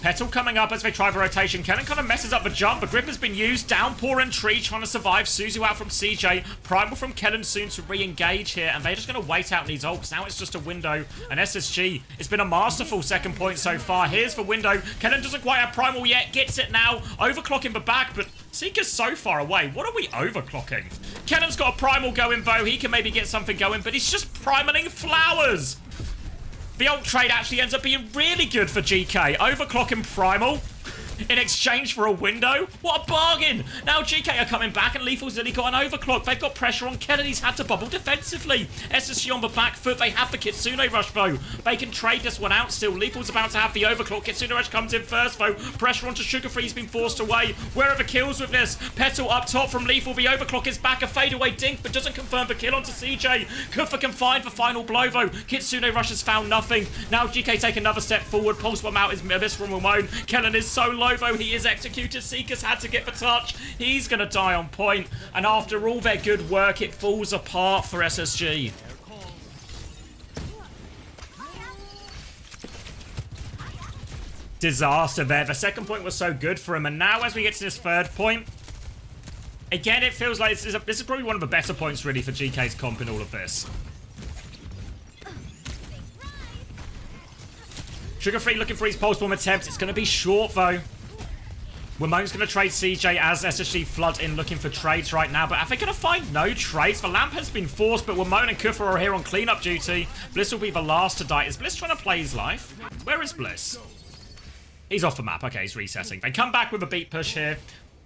Petal coming up as they try the rotation. Kellen kind of messes up the jump, but grip has been used. Downpour and Tree trying to survive. Suzu out from CJ. Primal from Kellen soon to re-engage here, and they're just going to wait out these ults. Now it's just a window, and SSG, it's been a masterful second point so far. Here's the window. Kellen doesn't quite have Primal yet. Gets it now. Overclocking the back, but Seeker's so far away. What are we overclocking? Kellen's got a Primal going, though. He can maybe get something going, but he's just primaling flowers. The ult trade actually ends up being really good for GeeKay. Overclocking Primal in exchange for a window. What a bargain! Now GeeKay are coming back and Lethal's nearly got an overclock. They've got pressure on Kellen. He's had to bubble defensively. SSG on the back foot. They have the Kitsune Rush though. They can trade this one out still. Lethal's about to have the overclock. Kitsune Rush comes in first though. Pressure onto Sugarfree. He's been forced away. Where are the kills with this? Petal up top from Lethal. The overclock is back. A fadeaway dink but doesn't confirm the kill onto CJ. Kufa can find the final blow though. Kitsune Rush has found nothing. Now GeeKay take another step forward. Pulse one out is Miss from Ramon. Kellen is so low though. He is executed. Seeker's had to get the touch. He's going to die on point. And after all their good work, it falls apart for SSG. Disaster there. The second point was so good for him. And now as we get to this third point, again, it feels like this is probably one of the better points really for GeeKay's comp in all of this. Sugarfree looking for his pulse bomb attempt. It's going to be short though. Ramon's going to trade CJ as SSG flood in looking for trades right now, but are they going to find no trades? The lamp has been forced, but Ramon and Kufa are here on cleanup duty. Bliss will be the last to die. Is Bliss trying to play his life? Where is Bliss? He's off the map. Okay, he's resetting. They come back with a beat push here.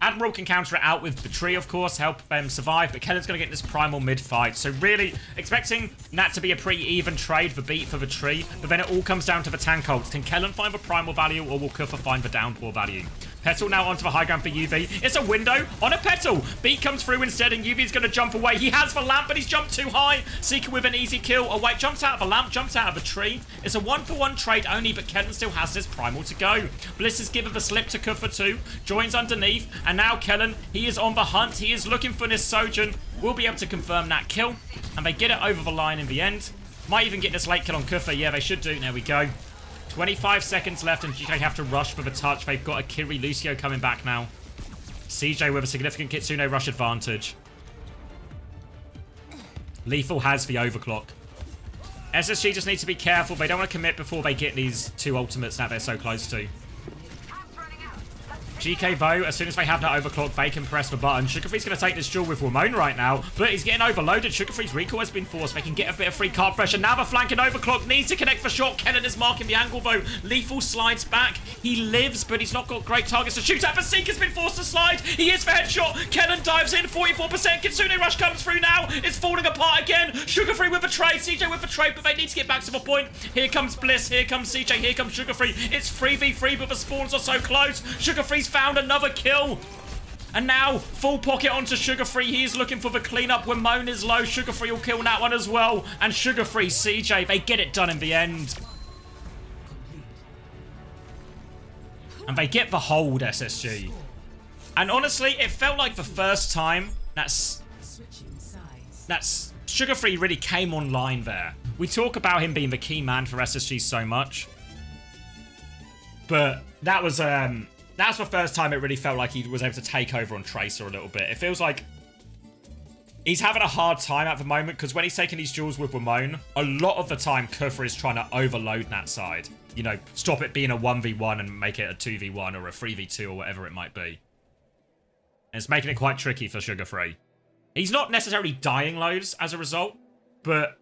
Admiral can counter it out with the tree, of course, help them survive, but Kellen's going to get this primal mid-fight. So really, expecting that to be a pretty even trade for beat for the tree, but then it all comes down to the tank ults. Can Kellen find the primal value, or will Kufa find the downpour value? Petal now onto the high ground for UV. It's a window on a Petal. Beat comes through instead, and UV's going to jump away. He has the lamp, but he's jumped too high. Seeker with an easy kill. Oh, wait, jumps out of the lamp, jumps out of the tree. It's a one-for-one trade only, but Kellen still has this primal to go. Bliss is given the slip to Kufa too. Joins underneath, and now Kellen, he is on the hunt. He is looking for this Sojourn. Will be able to confirm that kill, and they get it over the line in the end. Might even get this late kill on Kufa. Yeah, they should do. There we go. 25 seconds left, and GeeKay have to rush for the touch. They've got a Kiri Lucio coming back now. CJ with a significant Kitsune rush advantage. Lethal has the overclock. SSG just needs to be careful. They don't want to commit before they get these two ultimates that they're so close to. GeeKay though, as soon as they have that overclock, they can press the button. Sugarfree's going to take this duel with Ramon right now, but he's getting overloaded. Sugarfree's recall has been forced. They can get a bit of free card pressure. Now the flanking overclock needs to connect for shot. Kellen is marking the angle though. Lethal slides back. He lives, but he's not got great targets to shoot at. The Seeker's been forced to slide. He is for headshot. Kellen dives in, 44%. Kitsune Rush comes through now. It's falling apart again. Sugarfree with a trade. CJ with a trade, but they need to get back to the point. Here comes Bliss. Here comes CJ. Here comes Sugarfree. It's 3v3, but the spawns are so close. Sugarfree's found another kill. And now, full pocket onto Sugarfree. He's looking for the cleanup. Ramon is low. Sugarfree will kill that one as well. And Sugarfree, CJ, they get it done in the end. And they get the hold, SSG. And honestly, it felt like the first time that's Sugarfree really came online there. We talk about him being the key man for SSG so much. But that was that's the first time it really felt like he was able to take over on Tracer a little bit. It feels like he's having a hard time at the moment because when he's taking these duels with Ramon, a lot of the time Kufa is trying to overload that side. You know, stop it being a 1v1 and make it a 2v1 or a 3v2 or whatever it might be. And it's making it quite tricky for Sugarfree. He's not necessarily dying loads as a result, but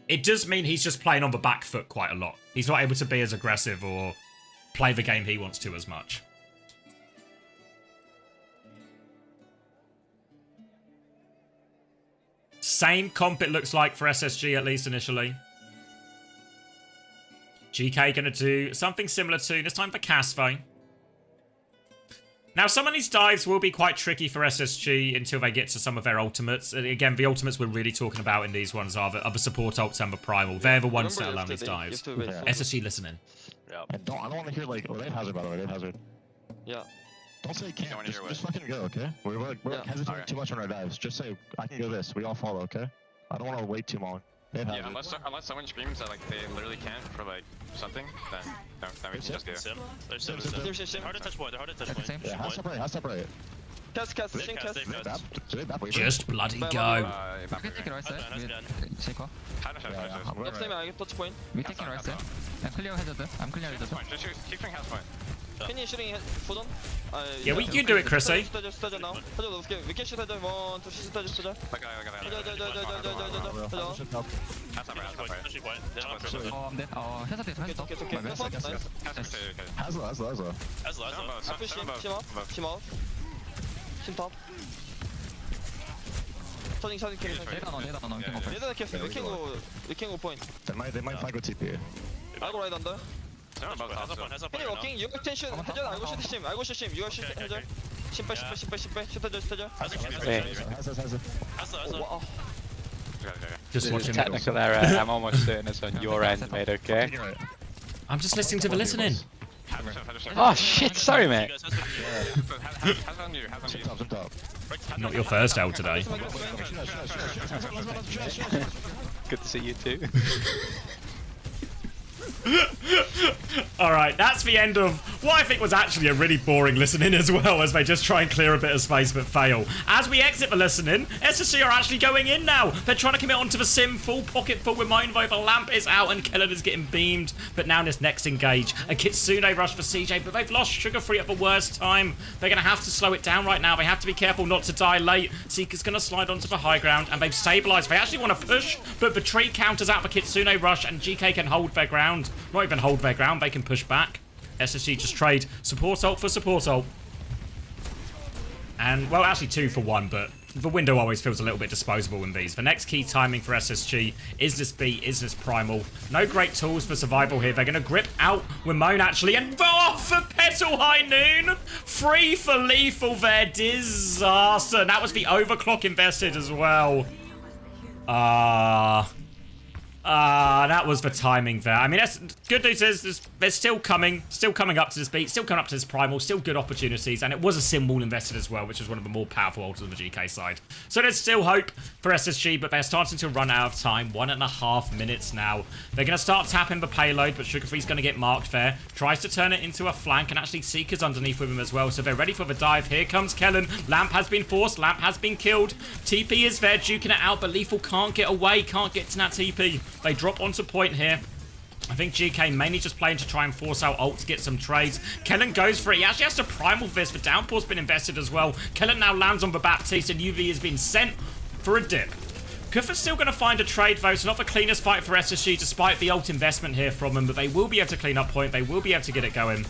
it does mean he's just playing on the back foot quite a lot. He's not able to be as aggressive or play the game he wants to as much. Same comp it looks like for SSG, at least initially. GeeKay going to do something similar to, this time for Casvo. Now, some of these dives will be quite tricky for SSG until they get to some of their ultimates. And again, the ultimates we're really talking about in these ones are the support ults and the primal. They're the ones that allow these dives. SSG listening. Yeah. And I don't want to hear like, oh, they have hazard, by the way, they have hazard. Yeah. Don't say can't, just fucking go, okay? We're like hesitating too much on our dives. Just say, I can go this, we all follow, okay? I don't want to wait too long. Yeah, unless someone screams that like they literally can't for like something, then we can just go. There's a sim. Hard to touch point, hard to touch point. Yeah, how's separate? Cast, same cast. Just bloody go. We can take it right side. Take off. Left side, I get touch point. We taking right side. I'm clear hazard. I'm clear hazard. Just keep shooting house point. Can you shooting foot on? Yeah, we can do it, Chrissy. Stage now. We can shoot header. 1, 2, 3, stage. Oh, I'm dead. Oh, hazard is hazard. Hazard. I push him. Team off. Team top. Turning, killing. We can go point. They might flag with TP. I go right under. Hey, walking. You can shoot header. I go shoot him. You go shoot header. Simple. Shoot header. Just watching. Technical error. I'm almost certain it's on your end, mate. Okay. I'm just listening to the listening. Oh shit! Sorry, mate. Not your first L today. Good to see you too. Alright, that's the end of what I think was actually a really boring listening as well, as they just try and clear a bit of space but fail. As we exit the listening, SSC are actually going in now. They're trying to commit onto the sim, full pocket full with Mindvoe. The lamp is out and Kellen is getting beamed. But now this next engage, a Kitsune rush for CJ, but they've lost Sugar Free at the worst time. They're going to have to slow it down right now. They have to be careful not to die late. Seeker's going to slide onto the high ground and they've stabilized. They actually want to push, but the tree counters out the Kitsune rush and GeeKay can hold their ground. Not even hold their ground, they can push back. SSG just trade support ult for support ult. And, well, actually 2 for 1, but the window always feels a little bit disposable in these. The next key timing for SSG is this beat, is this primal. No great tools for survival here. They're going to grip out Ramon, actually, and off for Petal High Noon. Free for lethal there. Disaster. And that was the overclock invested as well. That was the timing there. I mean, that's good news is they're still coming up to this beat, still coming up to this primal, still good opportunities, and it was a sim wall invested as well, which is one of the more powerful ults on the GeeKay side. So there's still hope for SSG, but they're starting to run out of time. 1.5 minutes now. They're going to start tapping the payload, but Sugarfree's going to get marked there. Tries to turn it into a flank, and actually Seeker's underneath with him as well, so they're ready for the dive. Here comes Kellen. Lamp has been forced. Lamp has been killed. TP is there, duking it out, but Lethal can't get away, can't get to that TP. They drop onto point here. I think GeeKay mainly just playing to try and force out ult to get some trades. Kellen goes for it. He actually has to primal this. The downpour's been invested as well. Kellen now lands on the Baptiste and UV has been sent for a dip. Kuffer's still going to find a trade though, so not the cleanest fight for SSG despite the ult investment here from them, but they will be able to clean up point. They will be able to get it going.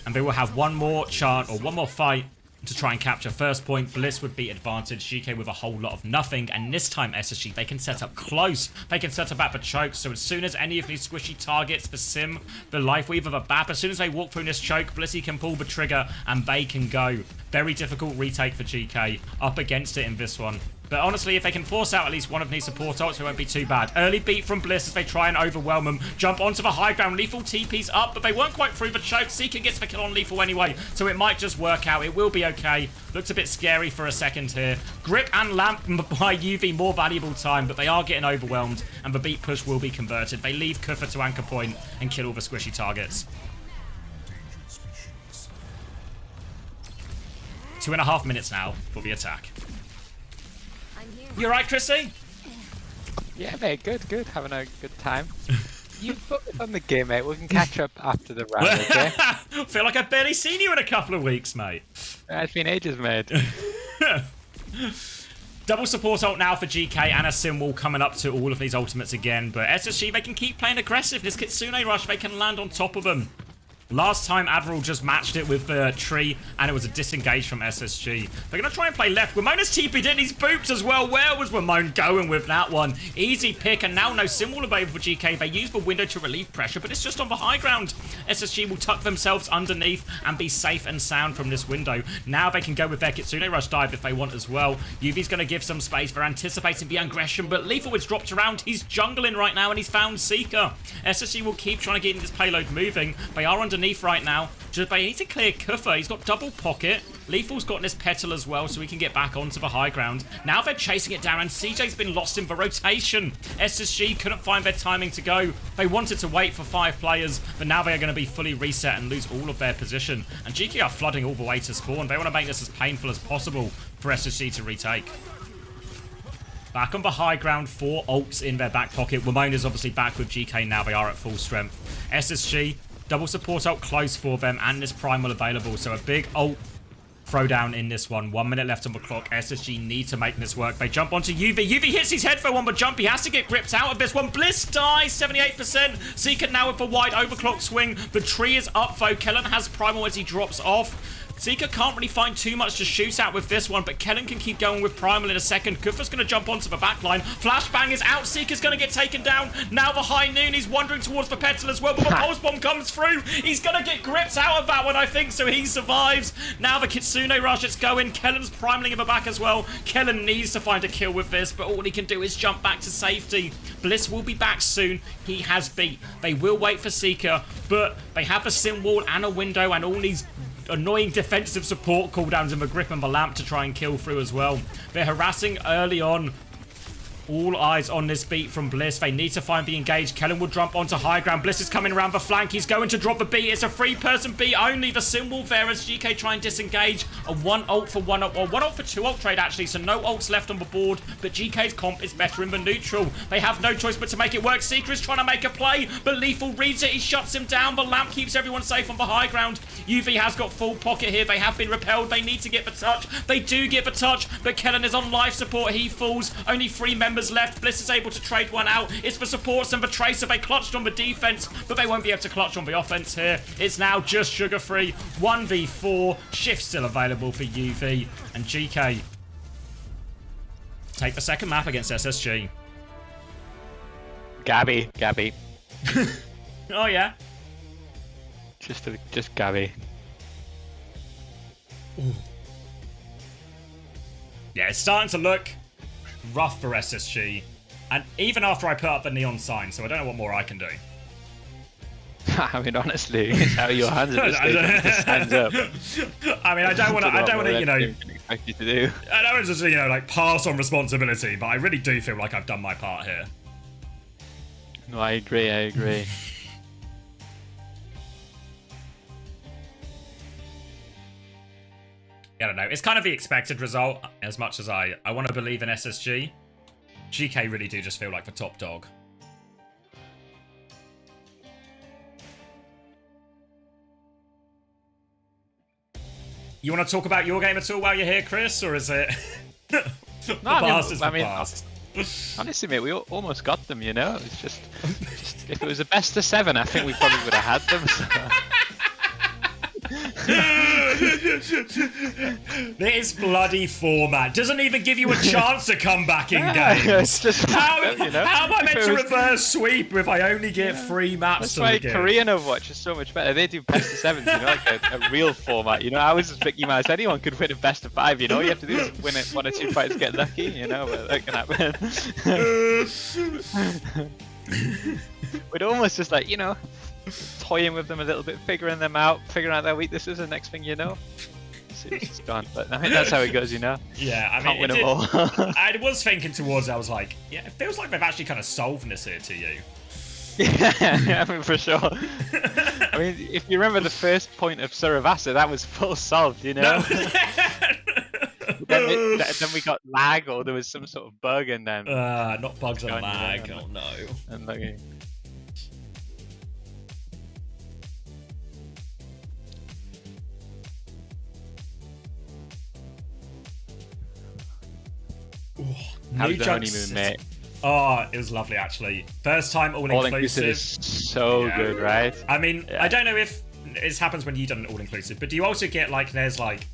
And they will have one more chance or one more fight to try and capture first point. Bliss would be advantage. GeeKay with a whole lot of nothing. And this time SSG, they can set up close. They can set up at the choke. So as soon as any of these squishy targets, the Sim, the Lifeweaver, the BAP, as soon as they walk through this choke, Blissy can pull the trigger and they can go. Very difficult retake for GeeKay. Up against it in this one. But honestly, if they can force out at least one of these support ults, it won't be too bad. Early beat from Bliss as they try and overwhelm them. Jump onto the high ground. Lethal TP's up, but they weren't quite through the choke. Seeker gets the kill on Lethal anyway, so it might just work out. It will be okay. Looks a bit scary for a second here. Grip and Lamp by UV, more valuable time, but they are getting overwhelmed, and the beat push will be converted. They leave Kuffer to anchor point and kill all the squishy targets. 2.5 minutes now for the attack. You alright, Chrissy? Yeah, mate, good. Having a good time. You focus on the game, mate. We can catch up after the round, okay? Feel like I've barely seen you in a couple of weeks, mate. It's been ages, mate. Double support ult now for GeeKay and a sim wall coming up to all of these ultimates again. But SSG, they can keep playing aggressive. This Kitsune rush, they can land on top of them. Last time, Admiral just matched it with the tree, and it was a disengage from SSG. They're going to try and play left. Ramona's TP'd in. He's booped as well. Where was Ramon going with that one? Easy pick, and now no sim wall available for GeeKay. They use the window to relieve pressure, but it's just on the high ground. SSG will tuck themselves underneath and be safe and sound from this window. Now they can go with their Kitsune Rush dive if they want as well. UV's going to give some space for anticipating the aggression, but Lethal is dropped around. He's jungling right now, and he's found Seeker. SSG will keep trying to get this payload moving. They are underneath right now. Just they need to clear Kuffer. He's got double pocket. Lethal's got this petal as well, so he can get back onto the high ground. Now they're chasing it down, and CJ's been lost in the rotation. SSG couldn't find their timing to go. They wanted to wait for 5 players, but now they are going to be fully reset and lose all of their position. And GeeKay are flooding all the way to spawn. They want to make this as painful as possible for SSG to retake. Back on the high ground, 4 ults in their back pocket. Ramona's obviously back with GeeKay now. They are at full strength. SSG, double support ult close for them, and this primal available. So a big ult throwdown in this one. 1 minute left on the clock. SSG need to make this work. They jump onto UV. UV hits his head for one, but jump. He has to get gripped out of this one. Bliss dies, 78%. Seeker now with a wide overclock swing. The tree is up, though. Kellen has primal as he drops off. Seeker can't really find too much to shoot at with this one, but Kellen can keep going with Primal in a second. Kuffer's going to jump onto the backline. Flashbang is out. Seeker's going to get taken down. Now the high noon. He's wandering towards the petal as well, but the pulse bomb comes through. He's going to get gripped out of that one, I think, so he survives. Now the Kitsune rush, it's going. Kellen's primaling in the back as well. Kellen needs to find a kill with this, but all he can do is jump back to safety. Bliss will be back soon. He has beat. They will wait for Seeker, but they have a sim wall and a window and all these annoying defensive support cooldowns in the grip and the lamp to try and kill through as well. They're harassing early on. All eyes on this beat from Bliss. They need to find the engage. Kellen will jump onto high ground. Bliss is coming around the flank. He's going to drop the beat. It's a 3-person beat only. The symbol there as GeeKay try and disengage. A 1 ult for 1 ult, or 1 ult for 2 ult trade actually, so no ults left on the board, but GeeKay's comp is better in the neutral. They have no choice but to make it work. Seeker is trying to make a play, but Lethal reads it. He shuts him down. The lamp keeps everyone safe on the high ground. UV has got full pocket here. They have been repelled. They need to get the touch. They do get the touch, but Kellen is on life support. He falls. Only 3 members left. Bliss is able to trade one out. It's the supports and the Tracer. They clutched on the defense, but they won't be able to clutch on the offense here. It's now just sugar-free. 1v4. Shift still available for UV. And GeeKay take the second map against SSG. Gabby. Oh, yeah? Just Gabby. Ooh. Yeah, it's starting to look rough for SSG. And even after I put up the neon sign, so I don't know what more I can do. I mean, honestly, it's how your hands are just hands up. I mean, I don't want to, you know, expect you to do. I don't want to just, you know, like pass on responsibility, but I really do feel like I've done my part here. No, I agree. I don't know. It's kind of the expected result, as much as I want to believe in SSG. GeeKay really do just feel like the top dog. You want to talk about your game at all while you're here, Chris, or is it the past is the past? Honestly, mate, we almost got them. You know, it's just if it was a best of 7, I think we probably would have had them. So. This bloody format doesn't even give you a chance to come back in games. It's just how am I meant to reverse sweep if I only get 3 maps to That's why Korean Overwatch is so much better. They do best of 7s, you know, like a real format. You know, I was just Mickey Mouse. Anyone could win a best of 5. You know, all you have to do is win it 1 or 2 fights, get lucky. You know, but that can happen. We'd almost just like, you know, toying with them a little bit, figuring them out, figuring out their weaknesses, and next thing you know, it's gone. But I think that's how it goes, you know. Yeah, I mean, can't win them all. I was thinking towards, I was like, yeah, it feels like they've actually kind of solved this here to you. Yeah, I mean, for sure. I mean, if you remember the first point of Suravasa, that was full solved, you know. Then we got lag, or there was some sort of bug, and then not bugs and lag. Oh no. And like, Ooh. How was New the Junk honeymoon, City. mate? Oh, it was lovely actually. First time all inclusive. Is so good, right? I mean, I don't know if this happens when you've done an all inclusive, but do you also get like there's like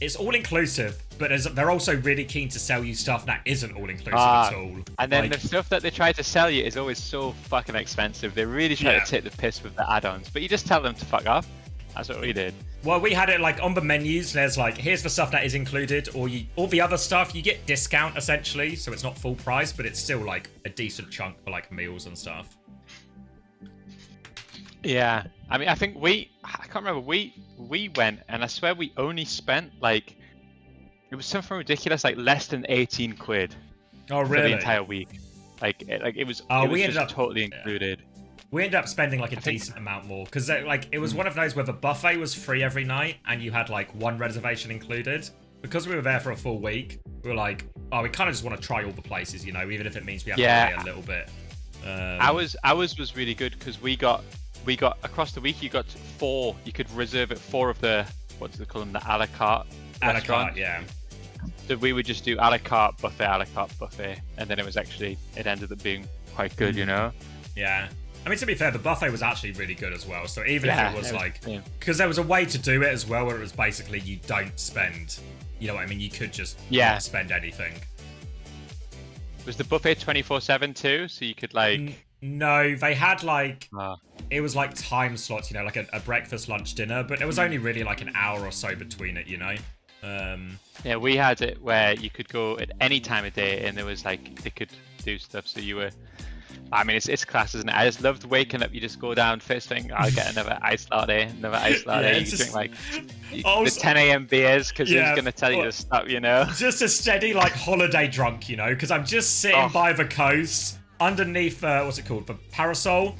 it's all inclusive, but they're also really keen to sell you stuff that isn't all inclusive at all. And then like, the stuff that they try to sell you is always so fucking expensive. They really try to take the piss with the add-ons, but you just tell them to fuck off. That's what we did. Well, we had it like on the menus. There's like here's the stuff that is included, or all the other stuff you get discount essentially, so it's not full price, but it's still like a decent chunk for like meals and stuff. Yeah, I mean, I think I can't remember. We went, and I swear we only spent like it was something ridiculous, like less than 18 quid. Oh, for really? the entire week. Like it was. Oh, it was we just ended up totally included. We ended up spending like a decent amount more because like it was one of those where the buffet was free every night and you had like one reservation included. Because we were there for a full week, we were like, oh, we kind of just want to try all the places, you know, even if it means we have to pay a little bit. Ours was really good because we got across the week. You got 4. You could reserve at 4 of the what do they call them, the a la carte restaurants. Yeah. So we would just do a la carte buffet, and then it ended up being quite good, you know. Yeah. I mean, to be fair, the buffet was actually really good as well. So even if it was like, yeah. because there was a way to do it as well, where it was basically you don't spend. You know what I mean? You could just not spend anything. Was the buffet 24/7 too? So you could like. No, they had like it was like time slots, you know, like a breakfast, lunch, dinner, but it was only really like an hour or so between it, you know. Yeah, we had it where you could go at any time of day, and there was like they could do stuff. So you were. I mean, it's class, isn't it? I just loved waking up. You just go down first thing. I'll get another iced latte. You drink like the 10 a.m. beers because who's gonna tell you to stop? You know, just a steady like holiday drunk, you know, because I'm just sitting by the coast underneath what's it called, the parasol,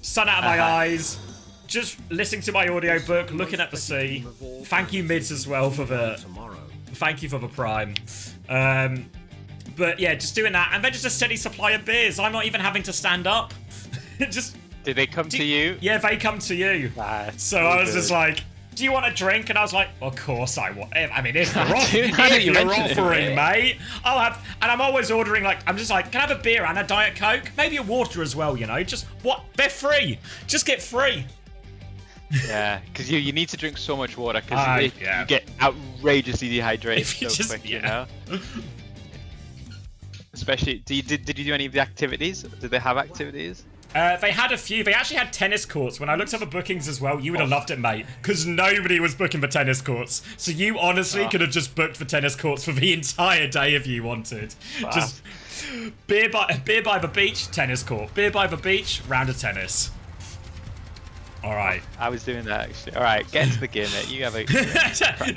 sun out of my eyes, just listening to my audiobook, looking at the sea. Thank you, Mids, as well for the. Thank you for the prime. But yeah, just doing that, and then just a steady supply of beers. I'm not even having to stand up. Just. Did they come to you? Yeah, they come to you. So I was just like, "Do you want a drink?" And I was like, "Of course I want." I mean, if you're offering, mate, I'll have. And I'm always ordering like, I'm just like, "Can I have a beer and a Diet Coke? Maybe a water as well." You know, just what? They're free. Just get free. Yeah, because you need to drink so much water because you get outrageously dehydrated so quick, you know. Especially, did you do any of the activities? Did they have activities? They had a few. They actually had tennis courts. When I looked at the bookings as well, you would have loved it, mate, because nobody was booking for tennis courts. So you honestly could have just booked for tennis courts for the entire day if you wanted. Just beer by the beach, tennis court. Beer by the beach, round of tennis. All right. I was doing that actually. All right, get into the game, mate. You have a.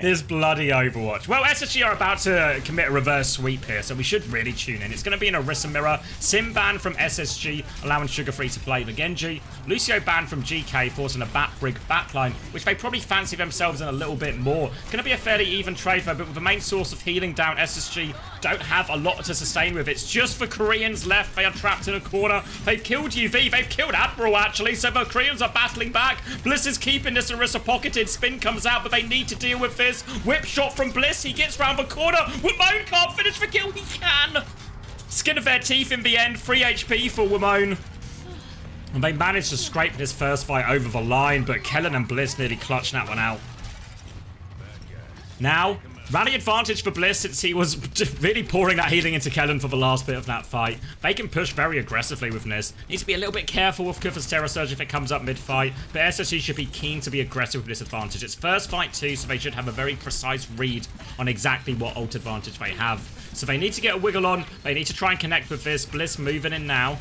This bloody Overwatch. Well, SSG are about to commit a reverse sweep here, so we should really tune in. It's going to be an Orisa mirror. Sim ban from SSG, allowing Sugar Free to play the Genji. Lucio ban from GeeKay, forcing a Bat-Brig backline, which they probably fancy themselves in a little bit more. It's going to be a fairly even trade, though, but with the main source of healing down, SSG don't have a lot to sustain with. It's just the Koreans left. They are trapped in a corner. They've killed UV. They've killed Admiral, actually, so the Koreans are battling back. Bliss is keeping this Orisa pocketed. Spin comes out, but they need to deal with this. Whip shot from Bliss. He gets round the corner. Wimone can't finish the kill. He can. Skin of their teeth in the end. 3 HP for Wimone. And they managed to scrape this first fight over the line, but Kellen and Bliss nearly clutched that one out. Now, rally advantage for Bliss since he was really pouring that healing into Kellen for the last bit of that fight. They can push very aggressively with this. Needs to be a little bit careful with Kufa's Terror Surge if it comes up mid-fight, but SSG should be keen to be aggressive with this advantage. It's first fight too, so they should have a very precise read on exactly what ult advantage they have. So they need to get a wiggle on. They need to try and connect with this. Bliss moving in now.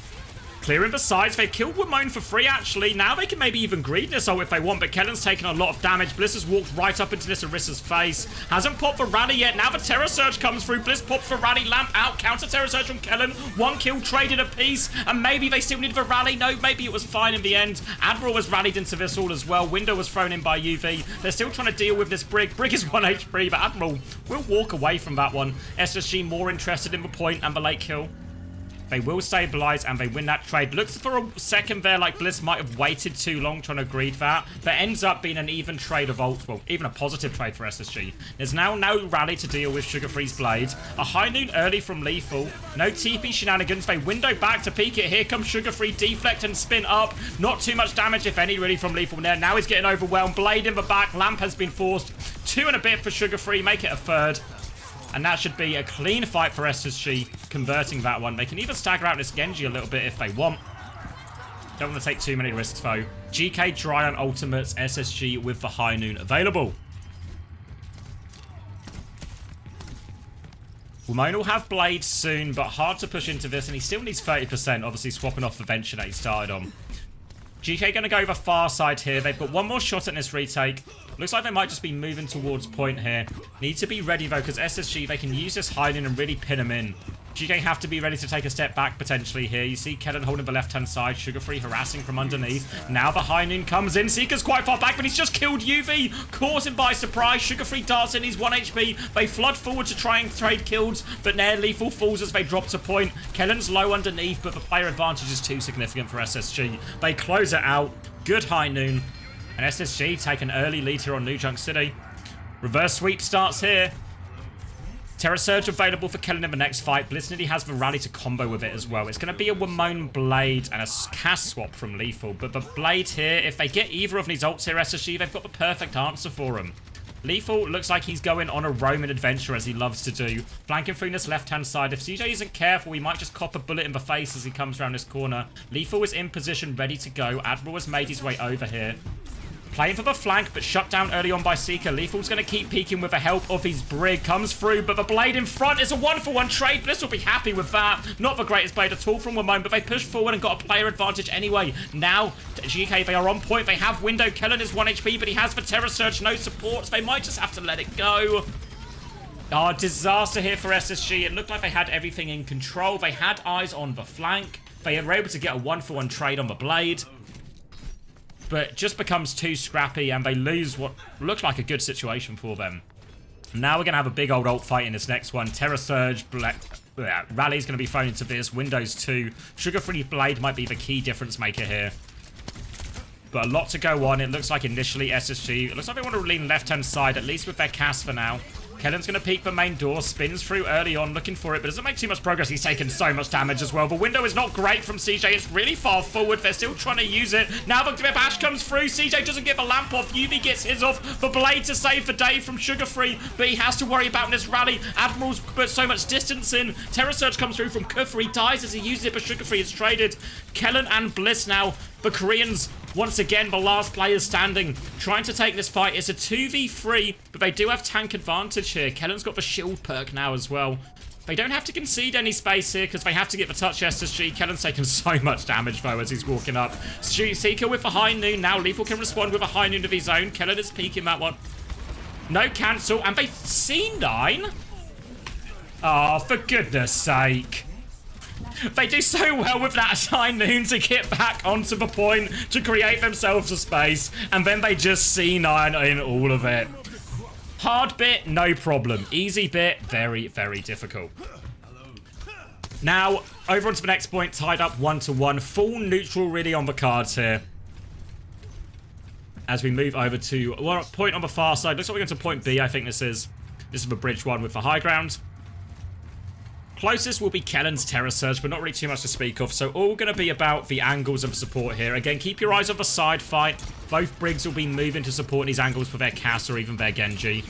Clearing the sides. They've killed Wimone for free, actually. Now they can maybe even greed this ult if they want, but Kellen's taken a lot of damage. Bliss has walked right up into this Orisa's face. Hasn't popped the rally yet. Now the Terror Surge comes through. Bliss pops the rally. Lamp out. Counter Terror Surge from Kellen. 1 kill traded a piece, and maybe they still need the rally. No, maybe it was fine in the end. Admiral was rallied into this all as well. Window was thrown in by UV. They're still trying to deal with this Brig. Brig is 1 HP, but Admiral will walk away from that one. SSG more interested in the point and the late kill. They will stabilize and they win that trade. Looks for a second there like Bliss might have waited too long trying to agree to that, but ends up being an even trade of ults. Well, even a positive trade for SSG. There's now no rally to deal with Sugar Free's Blade. A high noon early from Lethal. No TP shenanigans. They window back to peek it. Here comes Sugar Free, deflect and spin up. Not too much damage, if any, really, from Lethal there. Now he's getting overwhelmed. Blade in the back. Lamp has been forced. 2 and a bit for Sugar Free. Make it a third. And that should be a clean fight for SSG, converting that one. They can even stagger out this Genji a little bit if they want. Don't want to take too many risks, though. GeeKay dry on ultimates, SSG with the high noon available. Wumone will have Blade soon, but hard to push into this, and he still needs 30%, obviously swapping off the Venture that he started on. GeeKay going to go over far side here. They've got one more shot at this retake. Looks like they might just be moving towards point here. Need to be ready, though, because SSG, they can use this hiding and really pin him in. GeeKay have to be ready to take a step back, potentially, here. You see Kellen holding the left-hand side. Sugar Free harassing from underneath. Now the high noon comes in. Seeker's quite far back, but he's just killed UV. Caught him by surprise. Sugar Free darts in. He's 1 HP. They flood forward to try and trade kills, but Nair Lethal falls as they drop to point. Kellen's low underneath, but the player advantage is too significant for SSG. They close it out. Good high noon. And SSG take an early lead here on New Junk City. Reverse sweep starts here. Terra Surge available for Kellen in the next fight. Bliss nearly has the rally to combo with it as well. It's going to be a Wumone Blade and a cast swap from Lethal. But the Blade here, if they get either of these ults here, SSG, they've got the perfect answer for him. Lethal looks like he's going on a roaming adventure as he loves to do. Flanking through this left-hand side. If CJ isn't careful, he might just cop a bullet in the face as he comes around this corner. Lethal is in position, ready to go. Admiral has made his way over here. Playing for the flank, but shut down early on by Seeker. Lethal's going to keep peeking with the help of his Brig. Comes through, but the Blade in front is a 1-for-1 trade. Bliss will be happy with that. Not the greatest Blade at all from Wumone, but they push forward and got a player advantage anyway. Now, GeeKay, they are on point. They have window. Kellen is 1 HP, but he has the Terra Surge. No supports. They might just have to let it go. Oh, disaster here for SSG. It looked like they had everything in control. They had eyes on the flank. They were able to get a 1-for-1 trade on the Blade. But just becomes too scrappy, and they lose what looks like a good situation for them. Now we're going to have a big old ult fight in this next one. Terra Surge, Rally's going to be thrown into this. Windows 2. Sugar Free Blade might be the key difference maker here. But a lot to go on. It looks like initially SSG. It looks like they want to lean left-hand side, at least with their cast for now. Kellen's going to peek the main door, spins through early on, looking for it, but doesn't make too much progress. He's taken so much damage as well. The window is not great from CJ. It's really far forward. They're still trying to use it. Now the bash comes through. CJ doesn't get the lamp off. UV gets his off. The Blade to save the day from Sugar Free, but he has to worry about this rally. Admiral's put so much distance in. Terra Surge comes through from Kufr. He dies as he uses it, but Sugar Free is traded. Kellen and Bliss now. The Koreans, once again, the last players standing, trying to take this fight. It's a 2v3, but they do have tank advantage here. Kellen's got the shield perk now as well. They don't have to concede any space here because they have to get the touch SSG. Kellen's taken so much damage, though, as he's walking up. Seeker with a high noon. Now Lethal can respond with a high noon of his own. Kellen is peeking that one. No cancel, and they C9? Oh, for goodness sake. They do so well with that high noon to get back onto the point to create themselves a space, and then they just C9 in all of it. Hard bit, no problem. Easy bit, very, very difficult. Now, over onto the next point, tied up 1-1. Full neutral really on the cards here. As we move over to, well, point on the far side. Looks like we're going to point B, I think this is. This is the bridge one with the high ground. Closest will be Kellen's Terra Surge, but not really too much to speak of. So all going to be about the angles of support here. Again, keep your eyes on the side fight. Both Brigs will be moving to support these angles for their Cass or even their Genji.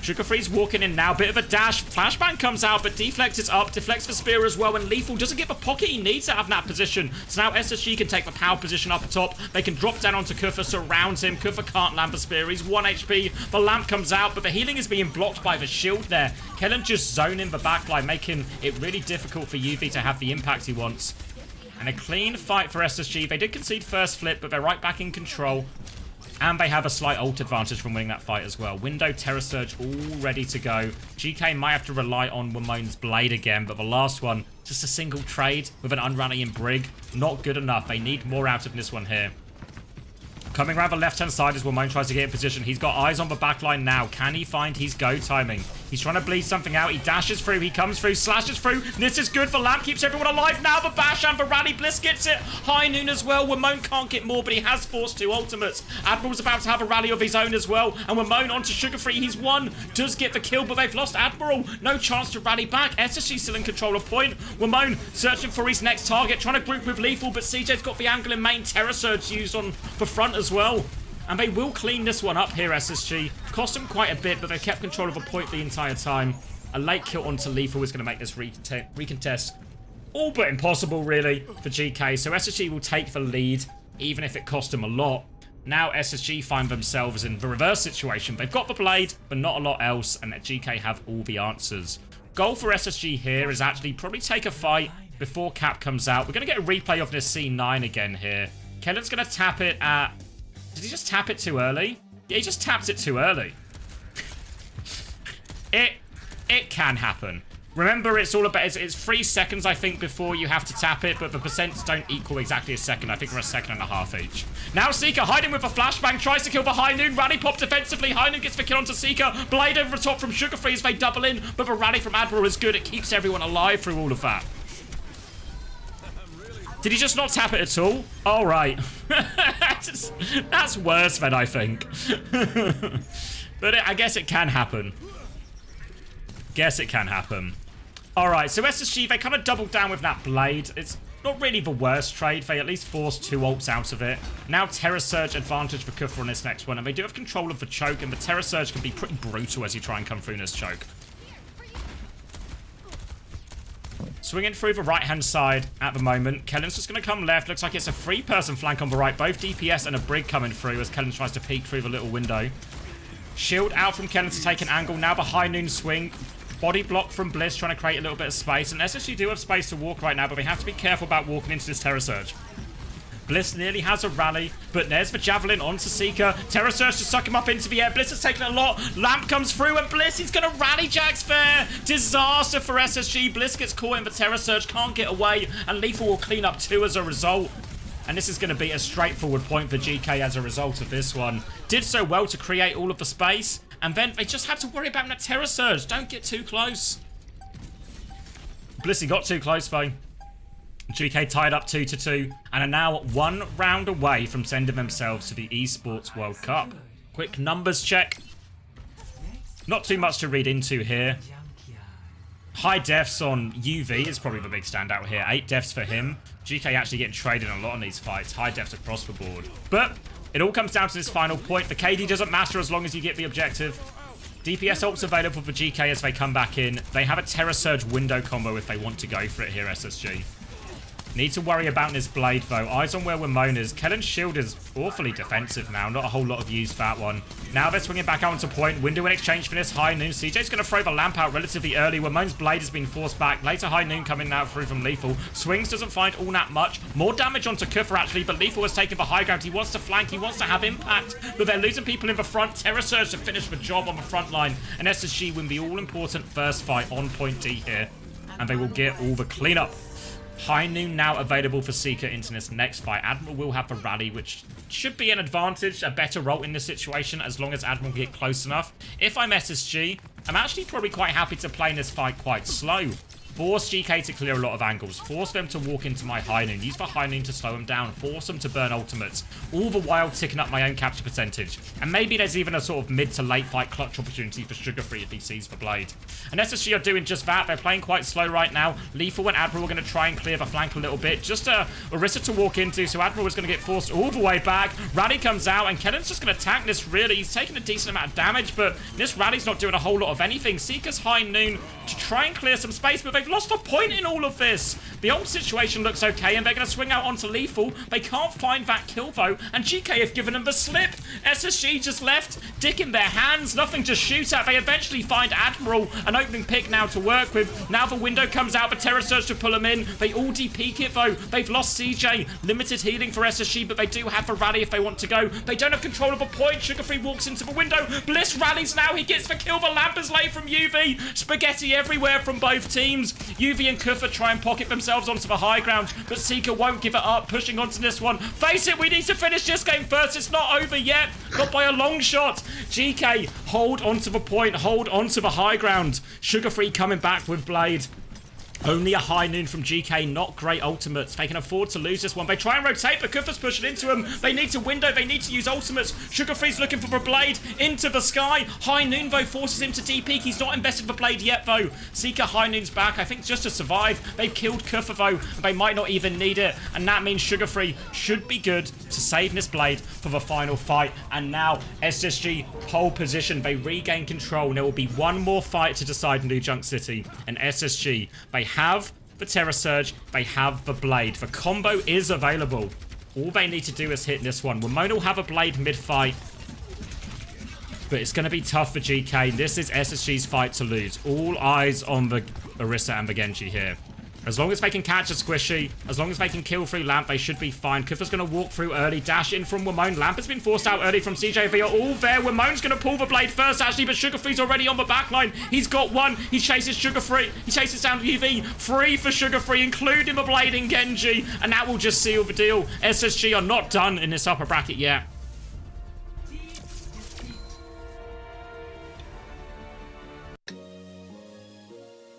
Sugar Free's walking in now. Bit of a dash. Flashbang comes out, but deflects is up. Deflects the spear as well, and Lethal doesn't get the pocket he needs to have in that position. So now SSG can take the power position up top. They can drop down onto Kufr, surround him. Kufr can't land the spear. He's 1 HP. The lamp comes out, but the healing is being blocked by the shield there. Kellen just zoning the backline, making it really difficult for UV to have the impact he wants. And a clean fight for SSG. They did concede first flip, but they're right back in control. And they have a slight ult advantage from winning that fight as well. Window, Terra Surge, all ready to go. GeeKay might have to rely on Wumone's Blade again, but the last one, just a single trade with an unrunning Brig. Not good enough. They need more out of this one here. Coming around the left-hand side as Wumone tries to get in position. He's got eyes on the backline now. Can he find his go timing? He's trying to bleed something out. He dashes through. He comes through. Slashes through. This is good for Lamp. Keeps everyone alive. Now the bash and the rally. Bliss gets it. High Noon as well. Wimone can't get more, but he has forced 2 ultimates. Admiral's about to have a rally of his own as well. And Wimone onto Sugar Free. He's won. Does get the kill, but they've lost Admiral. No chance to rally back. SSG still in control of point. Wimone searching for his next target. Trying to group with Lethal, but CJ's got the angle in main. Terror Surge used on the front as well. And they will clean this one up here, SSG. Cost them quite a bit, but they kept control of a point the entire time. A late kill onto Lethal is going to make this recontest all but impossible, really, for GeeKay. So SSG will take the lead, even if it cost them a lot. Now SSG find themselves in the reverse situation. They've got the blade, but not a lot else, and GeeKay have all the answers. Goal for SSG here is actually probably take a fight before Cap comes out. We're going to get a replay of this C9 again here. Kellen's going to tap it at... Did he just tap it too early? Yeah, he just tapped it too early. It can happen. Remember, it's all about... It's 3 seconds, I think, before you have to tap it, but the percents don't equal exactly a second. I think we're 1.5 seconds each. Now Seeker hiding with a flashbang, tries to kill the High Noon. Rally pop defensively. High Noon gets the kill onto Seeker. Blade over the top from Sugar Free as they double in, but the rally from Admiral is good. It keeps everyone alive through all of that. Did he just not tap it at all? All right. That's worse than I think. But I guess it can happen. Guess it can happen. All right, so SSG, they kind of doubled down with that blade. It's not really the worst trade. They at least forced 2 ults out of it. Now Terror Surge advantage for Kufra on this next one. And they do have control of the choke, and the Terror Surge can be pretty brutal as you try and come through this choke. Swinging through the right-hand side at the moment. Kellen's just going to come left. Looks like it's a 3-person flank on the right. Both DPS and a Brig coming through as Kellen tries to peek through the little window. Shield out from Kellen to take an angle. Now the High Noon swing. Body block from Bliss trying to create a little bit of space. And SSG do have space to walk right now, but they have to be careful about walking into this Terror Surge. Bliss nearly has a rally, but there's the Javelin onto Seeker. Terror Surge to suck him up into the air. Bliss has taken a lot. Lamp comes through, and Bliss, he's going to rally Jax there. Disaster for SSG. Bliss gets caught in the Terror Surge, can't get away, and Lethal will clean up 2 as a result. And this is going to be a straightforward point for GeeKay as a result of this one. Did so well to create all of the space, and then they just had to worry about that Terror Surge. Don't get too close. Blissy got too close, though. GeeKay tied up 2-2 and are now 1 round away from sending themselves to the Esports World Cup. Quick numbers check. Not too much to read into here. High deaths on UV is probably the big standout here. 8 deaths for him. GeeKay actually getting traded a lot on these fights. High deaths across the board. But it all comes down to this final point. The KD doesn't matter as long as you get the objective. DPS ults available for GeeKay as they come back in. They have a Terror Surge window combo if they want to go for it here, SSG. Need to worry about this blade, though. Eyes on where Wimone is. Kellen's shield is awfully defensive now. Not a whole lot of use for that one. Now they're swinging back out onto point. Window in exchange for this High Noon. CJ's going to throw the lamp out relatively early. Wimone's blade has been forced back. Later High Noon coming out through from Lethal. Swings doesn't find all that much. More damage onto Kufra, actually, but Lethal has taken the high ground. He wants to flank. He wants to have impact, but they're losing people in the front. Terror Surge to finish the job on the front line. And SSG win the all-important first fight on point D here. And they will get all the cleanup. High Noon now available for Seeker into this next fight. Admiral will have the rally, which should be an advantage, a better role in this situation, as long as Admiral can get close enough. If I'm SSG, I'm actually probably quite happy to play in this fight quite slow. Force GeeKay to clear a lot of angles. Force them to walk into my High Noon. Use the High Noon to slow them down. Force them to burn ultimates. All the while ticking up my own capture percentage. And maybe there's even a sort of mid to late fight clutch opportunity for Sugar Free if he sees the blade. And SSG are doing just that. They're playing quite slow right now. Lethal and Admiral are going to try and clear the flank a little bit. Just a Orisa to walk into, so Admiral is going to get forced all the way back. Rally comes out, and Kellen's just going to tank this, really. He's taking a decent amount of damage, but this rally's not doing a whole lot of anything. Seeker's High Noon to try and clear some space, but they've lost a point in all of this. The old situation looks okay, and they're going to swing out onto Lethal. They can't find that kill, though, and GeeKay have given them the slip. SSG just left, dick in their hands, nothing to shoot at. They eventually find Admiral, an opening pick now to work with. Now the window comes out, but Terror Surge to pull them in. They all de-peek it, though. They've lost CJ. Limited healing for SSG, but they do have a rally if they want to go. They don't have control of a point. Sugar Free walks into the window. Bliss rallies now. He gets the kill. The lamp is late from UV. Spaghetti everywhere from both teams. UV and Kufa try and pocket themselves onto the high ground, but Seeker won't give it up, pushing onto this one. Face it, we need to finish this game first. It's not over yet. Not by a long shot. GeeKay, hold onto the point, hold onto the high ground. Sugar Free coming back with Blade. Only a high noon from GeeKay, not great ultimates. They can afford to lose this one. They try and rotate, but Kufa's pushing into them. They need to window, they need to use ultimates. Sugar Free's looking for the Blade into the sky. High noon, though, forces him to DP. He's not invested the Blade yet, though. Seeker High noon's back, I think just to survive. They've killed Kufa, though. They might not even need it. And that means Sugar Free should be good to save this Blade for the final fight. And now, SSG pole position. They regain control. There will be one more fight to decide New Junk City. And SSG, they have the Terror Surge, they have the Blade. The combo is available. All they need to do is hit this one. Ramon will have a Blade mid-fight, but it's going to be tough for GeeKay. This is SSG's fight to lose. All eyes on the Orisa and the Genji here. As long as they can catch a squishy, as long as they can kill through Lamp, they should be fine. Kufa's going to walk through early, dash in from Ramon. Lamp has been forced out early from CJ. They are all there. Ramon's going to pull the Blade first, actually, but Sugar Free's already on the backline. He's got one. He chases Sugar Free. He chases down UV. Free for Sugar Free, including the Blade in Genji. And that will just seal the deal. SSG are not done in this upper bracket yet.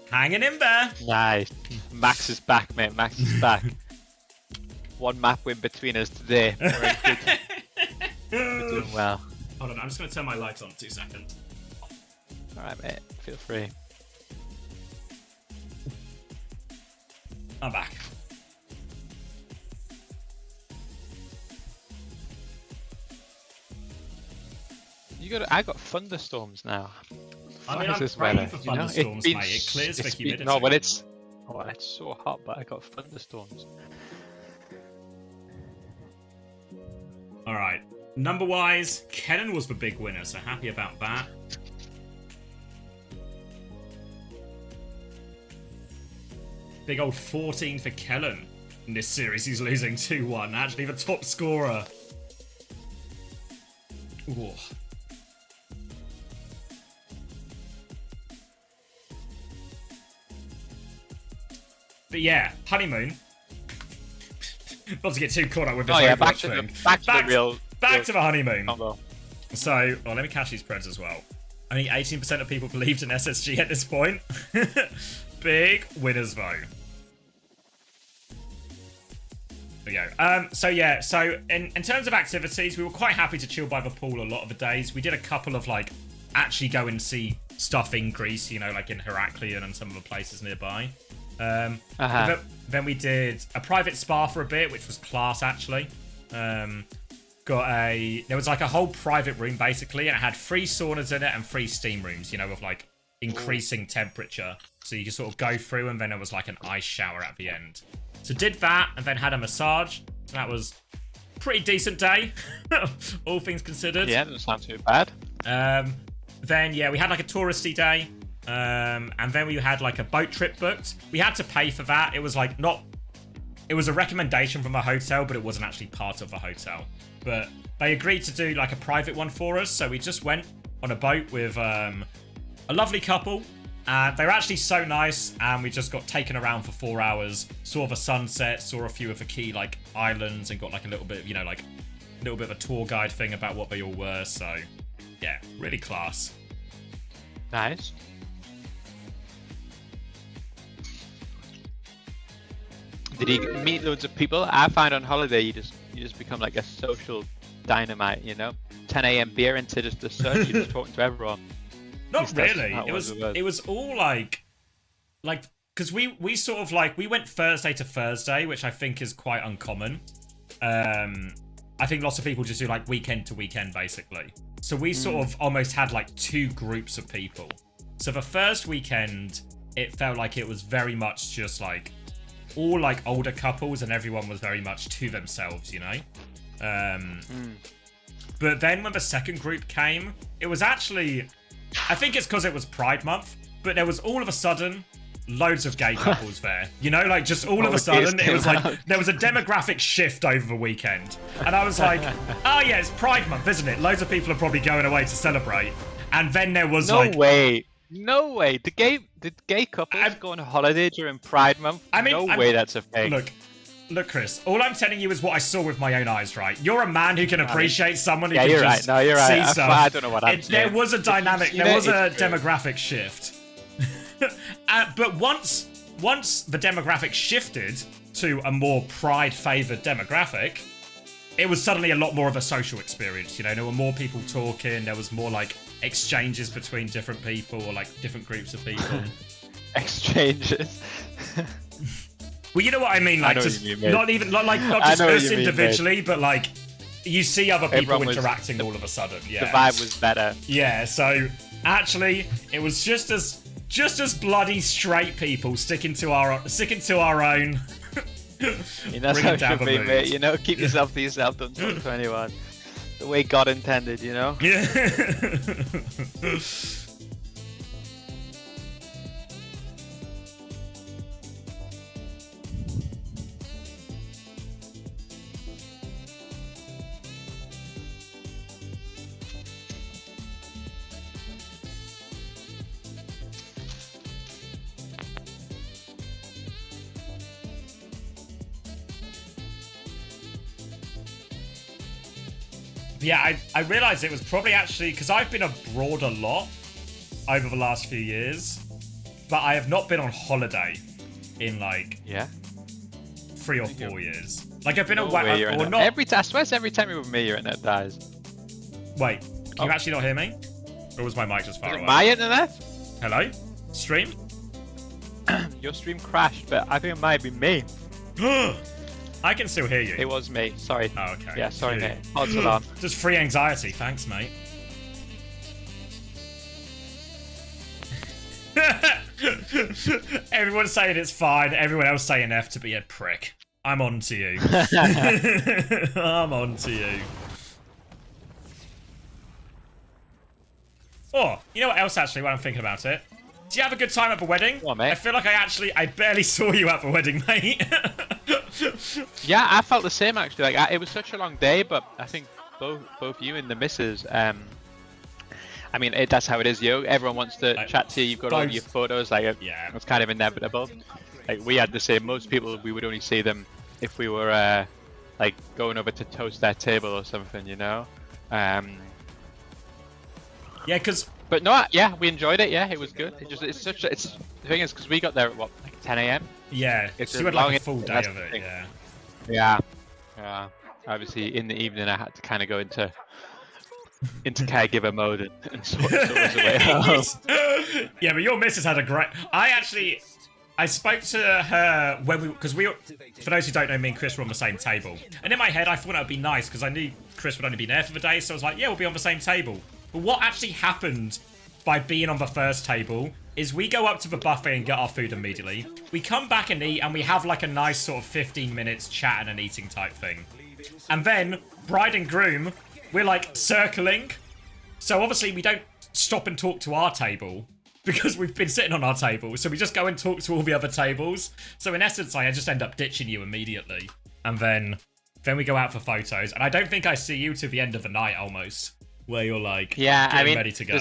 Hanging in there. Nice. Max is back, mate. Max is back. One map win between us today. We're good. We're doing well. Hold on, I'm just going to turn my lights on 2 seconds. Alright, mate. Feel free. I'm back. I got thunderstorms now. I mean, I'm this praying weather? for You know, thunderstorms, it's mate. It clears the humidity. No, but it's so hot, but I got thunderstorms. Alright. Number-wise, Kennen was the big winner, so happy about that. Big old 14 for Kellen in this series. He's losing 2-1. Actually, the top scorer. Ooh. But yeah, honeymoon. Not to get too caught up with this Overwatch thing. Back to the honeymoon. Combo. So, well, let me cash these preds as well. Only 18% of people believed in SSG at this point. Big winners, though. There we go. So yeah, so in terms of activities, we were quite happy to chill by the pool a lot of the days. We did a couple of, like, actually go and see stuff in Greece, you know, like in Heraklion and some of the places nearby. Then we did a private spa for a bit, which was class, actually. There was like a whole private room, basically, and it had 3 saunas in it and 3 steam rooms, you know, with like increasing temperature. So you could sort of go through, and then there was like an ice shower at the end. So did that, and then had a massage. So that was a pretty decent day, all things considered. Yeah, doesn't sound too bad. Then, yeah, we had like a touristy day. And then we had like a boat trip booked. We had to pay for that. It was like it was a recommendation from a hotel, but it wasn't actually part of the hotel. But they agreed to do like a private one for us. So we just went on a boat with a lovely couple. And they were actually so nice. And we just got taken around for 4 hours, saw the sunset, saw a few of the key like islands, and got like a little bit, you know, like a little bit of a tour guide thing about what they all were. So yeah, really class. Nice. Did he meet loads of people? I find on holiday you just become like a social dynamite, you know? 10 a.m. beer into just the sun, you're just talking to everyone. Not really. It was all like because we sort of like we went Thursday to Thursday, which I think is quite uncommon. I think lots of people just do like weekend to weekend basically. So we sort of almost had like 2 groups of people. So the first weekend, it felt like it was very much just like all like older couples, and everyone was very much to themselves, you know. But then when the second group came, it was actually, I think it's because it was Pride Month, but there was all of a sudden loads of gay couples there, you know, like just all of a sudden it was like there was a demographic shift over the weekend, and I was like, oh yeah, it's Pride Month, isn't it? Loads of people are probably going away to celebrate. And then there was no way. No way. Did gay couples go on holiday during Pride Month? I mean, no way that's a thing. Look, Chris. All I'm telling you is what I saw with my own eyes. Right? You're a man who can appreciate someone who can you're just right. No, you're right. see stuff. I don't know what I'm saying. There was a dynamic. There was a demographic shift. But once the demographic shifted to a more pride-favored demographic, it was suddenly a lot more of a social experience. You know, there were more people talking. There was more like exchanges between different people or like different groups of people. Exchanges. Well, you know what I mean. Like, just not just us individually, but like you see other people interacting all of a sudden. Yeah, the vibe was better. Yeah. So actually, it was just as bloody straight people sticking to our own. That's how it should be, mate. You know, keep yourself to yourself. Don't talk to anyone. The way God intended, you know. Yeah. Yeah, I realised it was probably actually because I've been abroad a lot over the last few years, but I have not been on holiday in like 3 or 4 years. Like I've been away or not. I swear every time you're with me, your internet dies. Wait, can you actually not hear me? Or was my mic just far away? My internet? Hello? Stream? Your stream crashed, but I think it might be me. I can still hear you. It was me. Sorry. Oh, okay. Yeah, sorry, mate. Odds alarm. Just free anxiety. Thanks, mate. Everyone's saying it's fine. Everyone else saying F to be a prick. I'm on to you. I'm on to you. Oh, you know what else actually when I'm thinking about it? Did you have a good time at the wedding? What, mate? I feel like I barely saw you at the wedding, mate. Yeah, I felt the same actually. Like it was such a long day, but I think both you and the missus. I mean, that's how it is, yo. Everyone wants to chat to you. You've got all your photos. Like, yeah, it's kind of inevitable. Like we had the same. Most people, we would only see them if we were like going over to toast their table or something, you know. Yeah, because. But no, yeah, we enjoyed it. Yeah, it was good. The thing is, because we got there at what, like 10 AM. Yeah, so you had like a full day of it. Yeah. Obviously, in the evening, I had to kind of go into caregiver mode and sort us away home. Yeah, but your missus had a great. I spoke to her when because for those who don't know, me and Chris were on the same table, and in my head, I thought it would be nice because I knew Chris would only be there for the day, so I was like, yeah, we'll be on the same table. But what actually happened by being on the first table is we go up to the buffet and get our food immediately. We come back and eat, and we have like a nice sort of 15 minutes chatting and eating type thing. And then, bride and groom, we're like circling. So obviously we don't stop and talk to our table because we've been sitting on our table. So we just go and talk to all the other tables. So in essence, I just end up ditching you immediately. And then we go out for photos. And I don't think I see you to the end of the night almost. Where you're like, ready to go.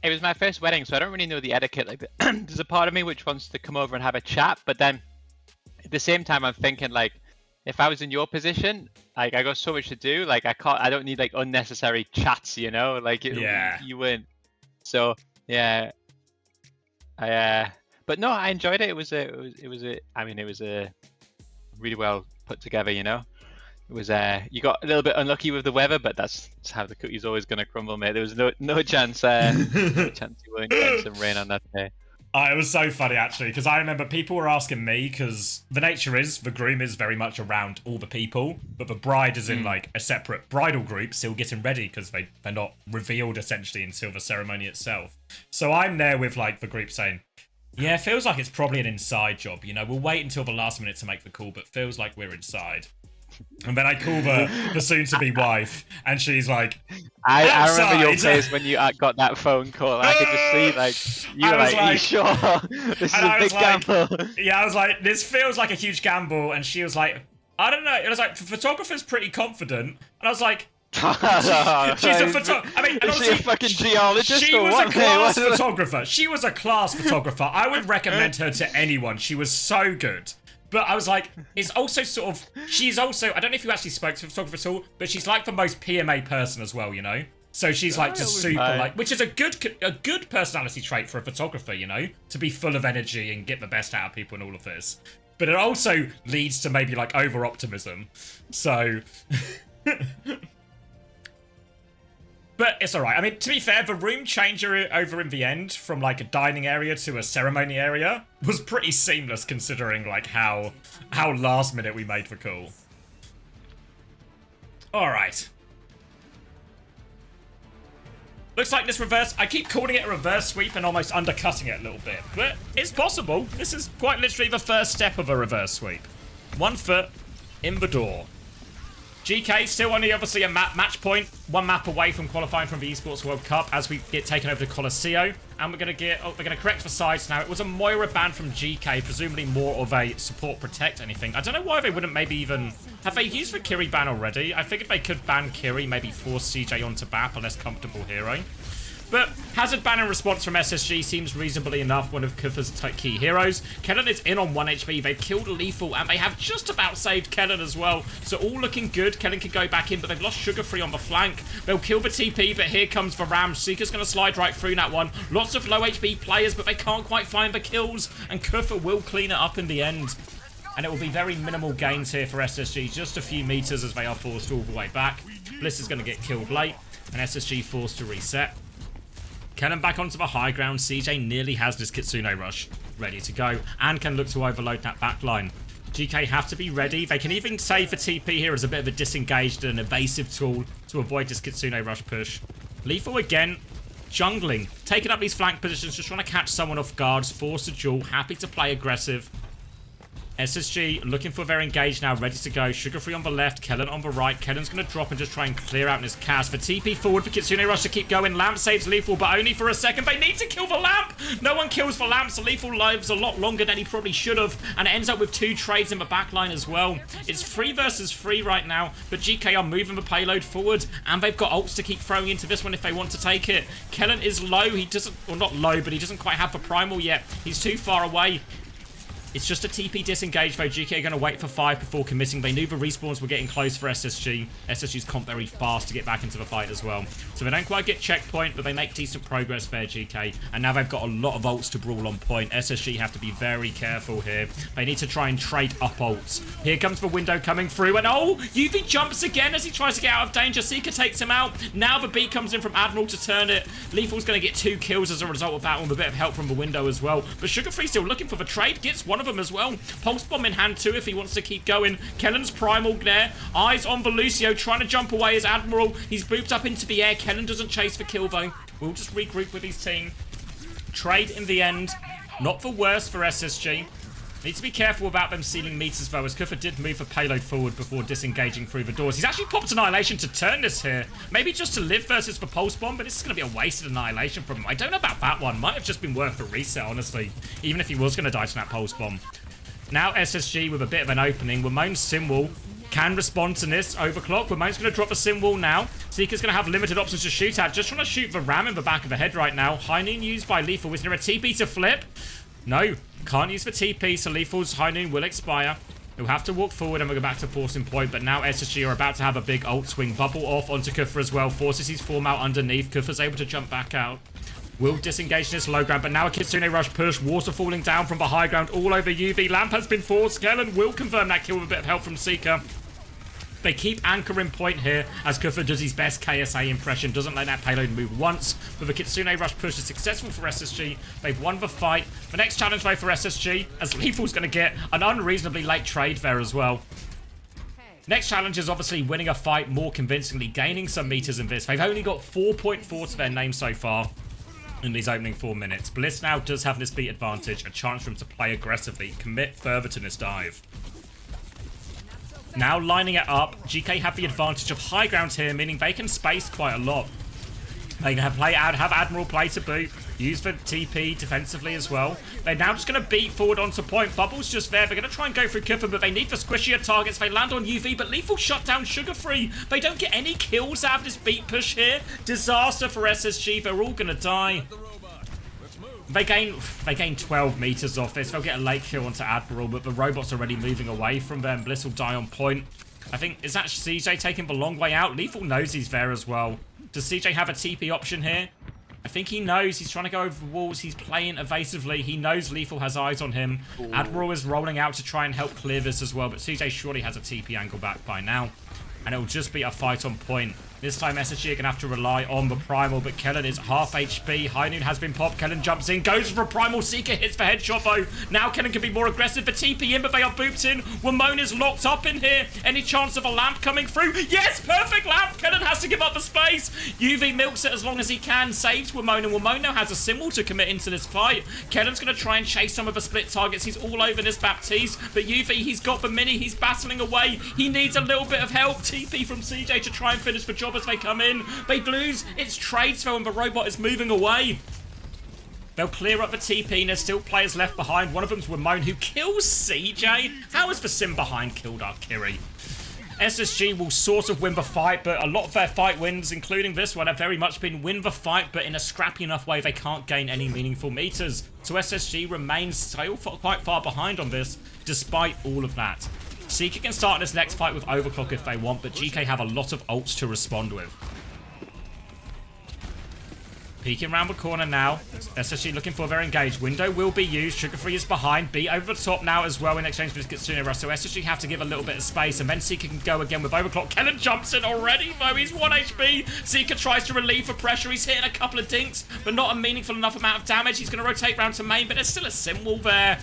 It was my first wedding, so I don't really know the etiquette. Like, there's a part of me which wants to come over and have a chat, but then at the same time, I'm thinking like, if I was in your position, like I got so much to do, like I don't need like unnecessary chats, you know, like you wouldn't. So yeah, but no, I enjoyed it. It was a really well put together, you know. It was you got a little bit unlucky with the weather, but that's how the cookie's always going to crumble, mate. There was no chance you weren't getting some rain on that day. It was so funny actually, because I remember people were asking me, because the nature is the groom is very much around all the people, but the bride is in like a separate bridal group still getting ready because they're not revealed essentially until the ceremony itself. So I'm there with like the group saying, yeah, it feels like it's probably an inside job, you know, we'll wait until the last minute to make the call, but feels like we're inside. And then I call the soon-to-be wife, and she's like, I remember your face when you got that phone call. I could just see, like, you were like, are you sure? This is a big gamble. Yeah, I was like, this feels like a huge gamble. And she was like, I don't know. It was like, the photographer's pretty confident. And I was like, She's a photographer. I mean, and is she a fucking geologist she or was what? a class photographer. She was a class photographer. I would recommend her to anyone. She was so good. But I was like, it's also sort of, she's also, I don't know if you actually spoke to a photographer at all, but she's like the most PMA person as well, you know? So she's like just super like, which is a good personality trait for a photographer, you know? To be full of energy and get the best out of people and all of this. But it also leads to maybe like over-optimism. So... But it's alright. I mean, to be fair, the room changer over in the end from like a dining area to a ceremony area was pretty seamless considering like how last minute we made the call. Alright. Looks like this reverse... I keep calling it a reverse sweep and almost undercutting it a little bit. But it's possible. This is quite literally the first step of a reverse sweep. 1 foot in the door. GeeKay still only obviously a match point, 1 map away from qualifying from the Esports World Cup as we get taken over to Colosseo. And we're gonna correct the sides now. It was a Moira ban from GeeKay, presumably more of a support protect anything. I don't know why they wouldn't maybe even... Have they used the Kiri ban already? I figured they could ban Kiri, maybe force CJ onto BAP, a less comfortable hero. But Hazard ban in response from SSG seems reasonably enough, one of Kufa's key heroes. Kellen is in on 1 HP, they've killed Lethal, and they have just about saved Kellen as well. So all looking good, Kellen can go back in, but they've lost Sugar Free on the flank. They'll kill the TP, but here comes the Ram. Seeker's going to slide right through that one. Lots of low HP players, but they can't quite find the kills, and Kufa will clean it up in the end. And it will be very minimal gains here for SSG, just a few meters as they are forced all the way back. Bliss is going to get killed late, and SSG forced to reset. Kellen back onto the high ground. CJ nearly has this Kitsune Rush ready to go and can look to overload that back line. GeeKay have to be ready. They can even save for TP here as a bit of a disengaged and evasive tool to avoid this Kitsune Rush push. Lethal again, jungling, taking up these flank positions, just trying to catch someone off guard, force a duel, happy to play aggressive. SSG looking for their engage now, ready to go. Sugar Free on the left, Kellen on the right. Kellen's going to drop and just try and clear out in his cast. For TP forward for Kitsune Rush to keep going. Lamp saves Lethal, but only for a second. They need to kill the Lamp. No one kills the Lamp, so Lethal lives a lot longer than he probably should have. And it ends up with 2 trades in the back line as well. It's 3 versus 3 right now, but GeeKay are moving the payload forward, and they've got ults to keep throwing into this one if they want to take it. Kellen is low. He doesn't, well, not low, but he doesn't quite have the primal yet. He's too far away. It's just a TP disengage though. GeeKay are going to wait for 5 before committing. They knew the respawns were getting close for SSG. SSG's comp very fast to get back into the fight as well. So they don't quite get checkpoint, but they make decent progress there, GeeKay. And now they've got a lot of ults to brawl on point. SSG have to be very careful here. They need to try and trade up ults. Here comes the window coming through. And oh, UV jumps again as he tries to get out of danger. Seeker takes him out. Now the beat comes in from Admiral to turn it. Lethal's going to get 2 kills as a result of that one, with a bit of help from the window as well. But Sugar Free still looking for the trade. Gets one of them as well. Pulse Bomb in hand too if he wants to keep going. Kellen's primal there. Eyes on Lucio, trying to jump away as Admiral. He's booped up into the air. Kellen doesn't chase for kill though. We'll just regroup with his team. Trade in the end. Not for worse for SSG. Need to be careful about them sealing meters though, as Kufa did move the payload forward before disengaging through the doors. He's actually popped Annihilation to turn this here. Maybe just to live versus the Pulse Bomb, but this is going to be a wasted Annihilation from him. I don't know about that one. Might have just been worth a reset, honestly. Even if he was going to die to that Pulse Bomb. Now SSG with a bit of an opening. Ramon's Simwall can respond to this overclock. Ramon's going to drop a Simwall now. Seeker's going to have limited options to shoot at. Just trying to shoot the Ram in the back of the head right now. High Noon used by Lethal. Is there a TP to flip? No, can't use for TP, so Lethal's High Noon will expire. He'll have to walk forward and we'll go back to forcing point, but now SSG are about to have a big ult swing. Bubble off onto Kufa as well. Forces his form out underneath. Kufa's able to jump back out. Will disengage in this low ground, but now a Kitsune Rush push. Water falling down from the high ground all over UV. Lamp has been forced. Kellen will confirm that kill with a bit of help from Seeker. They keep anchoring point here as Kufa does his best KSA impression. Doesn't let that payload move once. But the Kitsune Rush push is successful for SSG. They've won the fight. The next challenge though for SSG, as Lethal's going to get an unreasonably late trade there as well. Next challenge is obviously winning a fight more convincingly, gaining some meters in this. They've only got 4.4 to their name so far in these opening 4 minutes. Bliss now does have this beat advantage, a chance for him to play aggressively, commit further to this dive. Now lining it up, GeeKay have the advantage of high ground here, meaning they can space quite a lot. They have Admiral play to boot, use for TP defensively as well. They're now just going to beat forward onto point. Bubble's just there. They're going to try and go through Kuffer, but they need for squishier targets. They land on UV, but Lethal shut down Sugar Free. They don't get any kills out of this beat push here. Disaster for SSG. They're all going to die. They gain 12 meters off this. They'll get a late kill onto Admiral, but the robot's already moving away from them. Bliss will die on point. I think, is that CJ taking the long way out? Lethal knows he's there as well. Does CJ have a TP option here? I think he knows. He's trying to go over the walls. He's playing evasively. He knows Lethal has eyes on him. Ooh. Admiral is rolling out to try and help clear this as well, but CJ surely has a TP angle back by now. And it'll just be a fight on point. This time SSG are going to have to rely on the Primal, but Kellen is half HP. High Noon has been popped. Kellen jumps in, goes for a Primal. Seeker hits for headshot though. Now Kellen can be more aggressive. The TP in, but they are booped in. Wamone is locked up in here. Any chance of a lamp coming through? Yes, perfect lamp. Kellen has to give up the space. UV milks it as long as he can. Saves Wamone, and Wamone now has a symbol to commit into this fight. Kellen's going to try and chase some of the split targets. He's all over this Baptiste, but UV, he's got the mini. He's battling away. He needs a little bit of help. TP from CJ to try and finish the job as they come in. They lose. It's trade spell and the robot is moving away. They'll clear up the TP and there's still players left behind. One of them's Ramon, who kills CJ. How has the sim behind killed our Kiri? SSG will sort of win the fight, but a lot of their fight wins, including this one, have very much been win the fight, but in a scrappy enough way they can't gain any meaningful meters. So SSG remains still quite far behind on this, despite all of that. Seeker can start this next fight with Overclock if they want, but GeeKay have a lot of ults to respond with. Peeking around the corner now. SSG looking for their engaged. Window will be used. Sugar Free is behind. B over the top now as well in exchange for this Kitsune Rush. So SSG have to give a little bit of space. And then Seeker can go again with Overclock. Kellen jumps in already, though. He's 1 HP. Seeker tries to relieve the pressure. He's hitting a couple of dinks, but not a meaningful enough amount of damage. He's going to rotate round to main, but there's still a symbol there.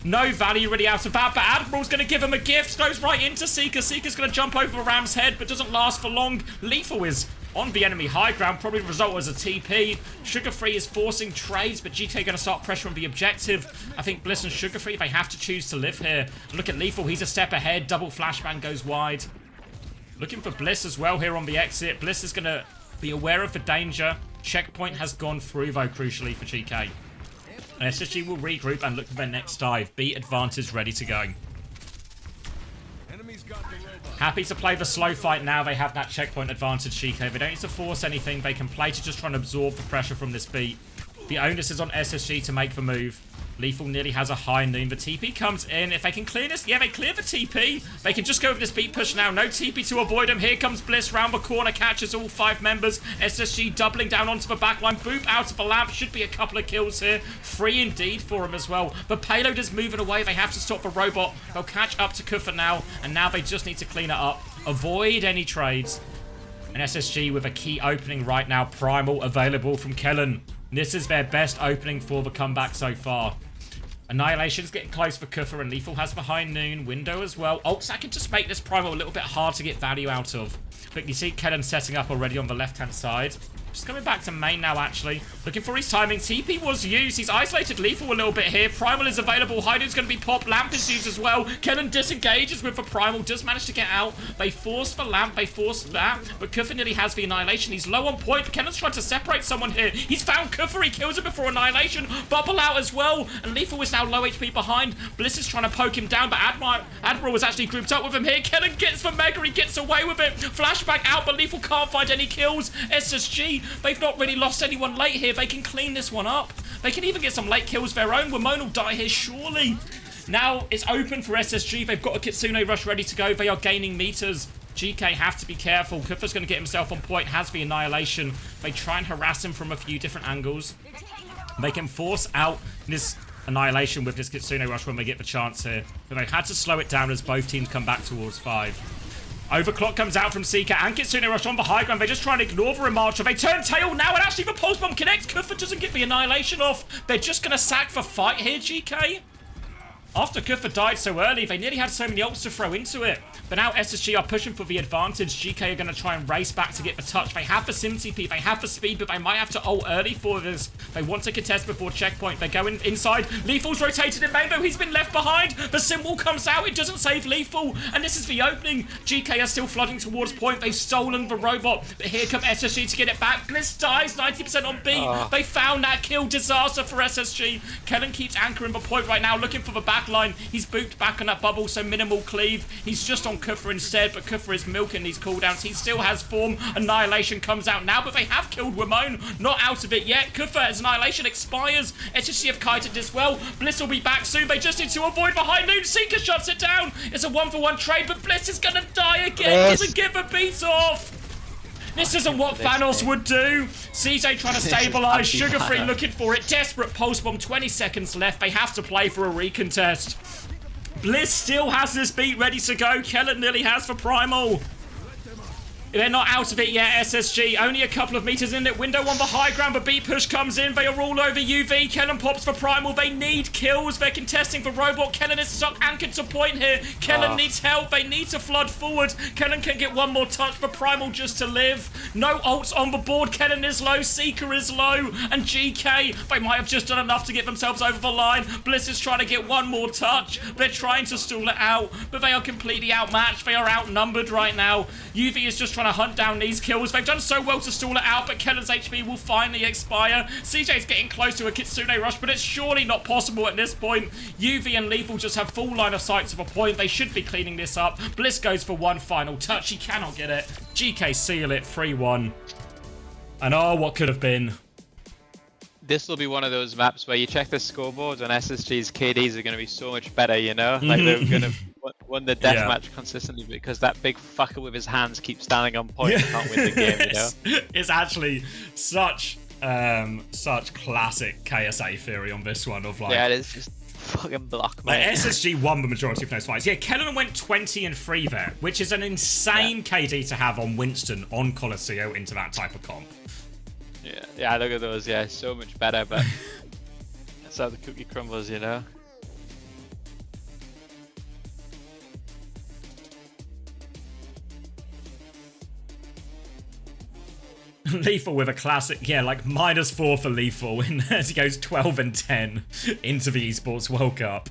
No value really out of that, but Admiral's going to give him a gift. Goes right into Seeker. Seeker's going to jump over Ram's head, but doesn't last for long. Lethal is on the enemy high ground, probably the result as a TP. Sugar Free is forcing trades, but GeeKay going to start pressure on the objective. I think Bliss and Sugar Free, they have to choose to live here. Look at Lethal, he's a step ahead. Double flashbang goes wide. Looking for Bliss as well here on the exit. Bliss is going to be aware of the danger. Checkpoint has gone through, though, crucially for GeeKay. And SSG will regroup and look for their next dive. B advantage ready to go. Happy to play the slow fight now. They have that checkpoint advantage, GeeKay. They don't need to force anything. They can play to just try and absorb the pressure from this beat. The onus is on SSG to make the move. Lethal nearly has a High Noon. The TP comes in. If they can clear this, yeah, they clear the TP. They can just go with this beat push now. No TP to avoid him. Here comes Bliss round the corner, catches all 5 members. SSG doubling down onto the backline. Boop out of the lamp. Should be a couple of kills here. 3 indeed for him as well. The payload is moving away. They have to stop the robot. They'll catch up to Kuffer now, and now they just need to clean it up. Avoid any trades. And SSG with a key opening right now. Primal available from Kellen. This is their best opening for the comeback so far. Annihilation's getting close for Kuffer, and Lethal has behind Noon. Window as well. Ults can just make this Primal a little bit hard to get value out of. But you see Kellen setting up already on the left-hand side. Just coming back to main now, actually. Looking for his timing. TP was used. He's isolated Lethal a little bit here. Primal is available. Hyden's going to be popped. Lamp is used as well. Kellen disengages with the Primal. Does manage to get out. They force the Lamp. They force that. But Kuffer nearly has the Annihilation. He's low on point. Kellen's trying to separate someone here. He's found Kuffer. He kills him before Annihilation. Bubble out as well. And Lethal is now low HP behind. Bliss is trying to poke him down, but Admiral was actually grouped up with him here. Kellen gets the Mega. He gets away with it. Flashback out, but Lethal can't find any kills. SSG, they've not really lost anyone late here. They can clean this one up. They can even get some late kills of their own. Wamone will die here, surely. Now it's open for SSG. They've got a Kitsune Rush ready to go. They are gaining meters. GeeKay have to be careful. Kuffer's going to get himself on point. Has the Annihilation. They try and harass him from a few different angles. They can force out this Annihilation with this Kitsune Rush when they get the chance here. But they had to slow it down as both teams come back towards 5. Overclock comes out from Seeker and Kitsune Rush on the high ground. They just try and ignore the Remarcher. They turn tail now, and actually the Pulse Bomb connects. Kuffer doesn't get the Annihilation off. They're just going to sack the fight here, GeeKay. After Kufa died so early, they nearly had so many ults to throw into it. But now SSG are pushing for the advantage. GeeKay are going to try and race back to get the touch. They have the Sim TP, they have the speed, but they might have to ult early for this. They want to contest before checkpoint. They go inside. Lethal's rotated in main, though. He's been left behind. The Sim wall comes out. It doesn't save Lethal. And this is the opening. GeeKay are still flooding towards point. They've stolen the robot. But here come SSG to get it back. Bliss dies 90% on B. They found that kill. Disaster for SSG. Kellen keeps anchoring the point right now, looking for the back line. He's booped back on that bubble, so minimal cleave. He's just on Kufa instead, but Kufa is milking these cooldowns. He still has form. Annihilation comes out now, but they have killed Ramon. Not out of it yet. Kufa as Annihilation expires. SSG have kited this well. Bliss will be back soon. They just need to avoid the high noon. Seeker shuts it down. It's a 1-for-1 trade, but Bliss is going to die again. Doesn't give a beat off. This isn't what Thanos would do. CJ trying to stabilize. Sugar-free looking for it. Desperate pulse bomb. 20 seconds left. They have to play for a recontest. Bliss still has this beat ready to go. Kellen nearly has for Primal. They're not out of it yet, SSG. Only a couple of meters in it. Window on the high ground, but beat push comes in. They are all over UV. Kellen pops for Primal. They need kills. They're contesting for Robot. Kellen is stuck anchored to point here. Kellen needs help. They need to flood forward. Kellen can get one more touch for Primal just to live. No ults on the board. Kellen is low. Seeker is low. And GeeKay, they might have just done enough to get themselves over the line. Bliss is trying to get one more touch. They're trying to stall it out, but they are completely outmatched. They are outnumbered right now. UV is just trying to hunt down these kills. They've done so well to stall it out, but Kellen's HP will finally expire. CJ's getting close to a Kitsune rush, but it's surely not possible at this point. UV and Lethal just have full line of sight to the point. They should be cleaning this up. Bliss goes for one final touch. He cannot get it. GeeKay seal it 3-1. And oh, what could have been. This will be one of those maps where you check the scoreboards and SSG's KDs are going to be so much better, you know? Like they're going to won the deathmatch consistently because that big fucker with his hands keeps standing on point and can't win the game, you know? It's actually such classic KSA theory on this one of like... Yeah, it is just fucking block, man. Like, SSG won the majority of those fights. Yeah, Kellen went 20-3 there, which is an insane KD to have on Winston on Colosseo into that type of comp. Yeah, look at those. Yeah, so much better, but that's how the cookie crumbles, you know? Lethal with a classic, yeah, like -4 for Lethal as he goes 12-10 into the Esports World Cup.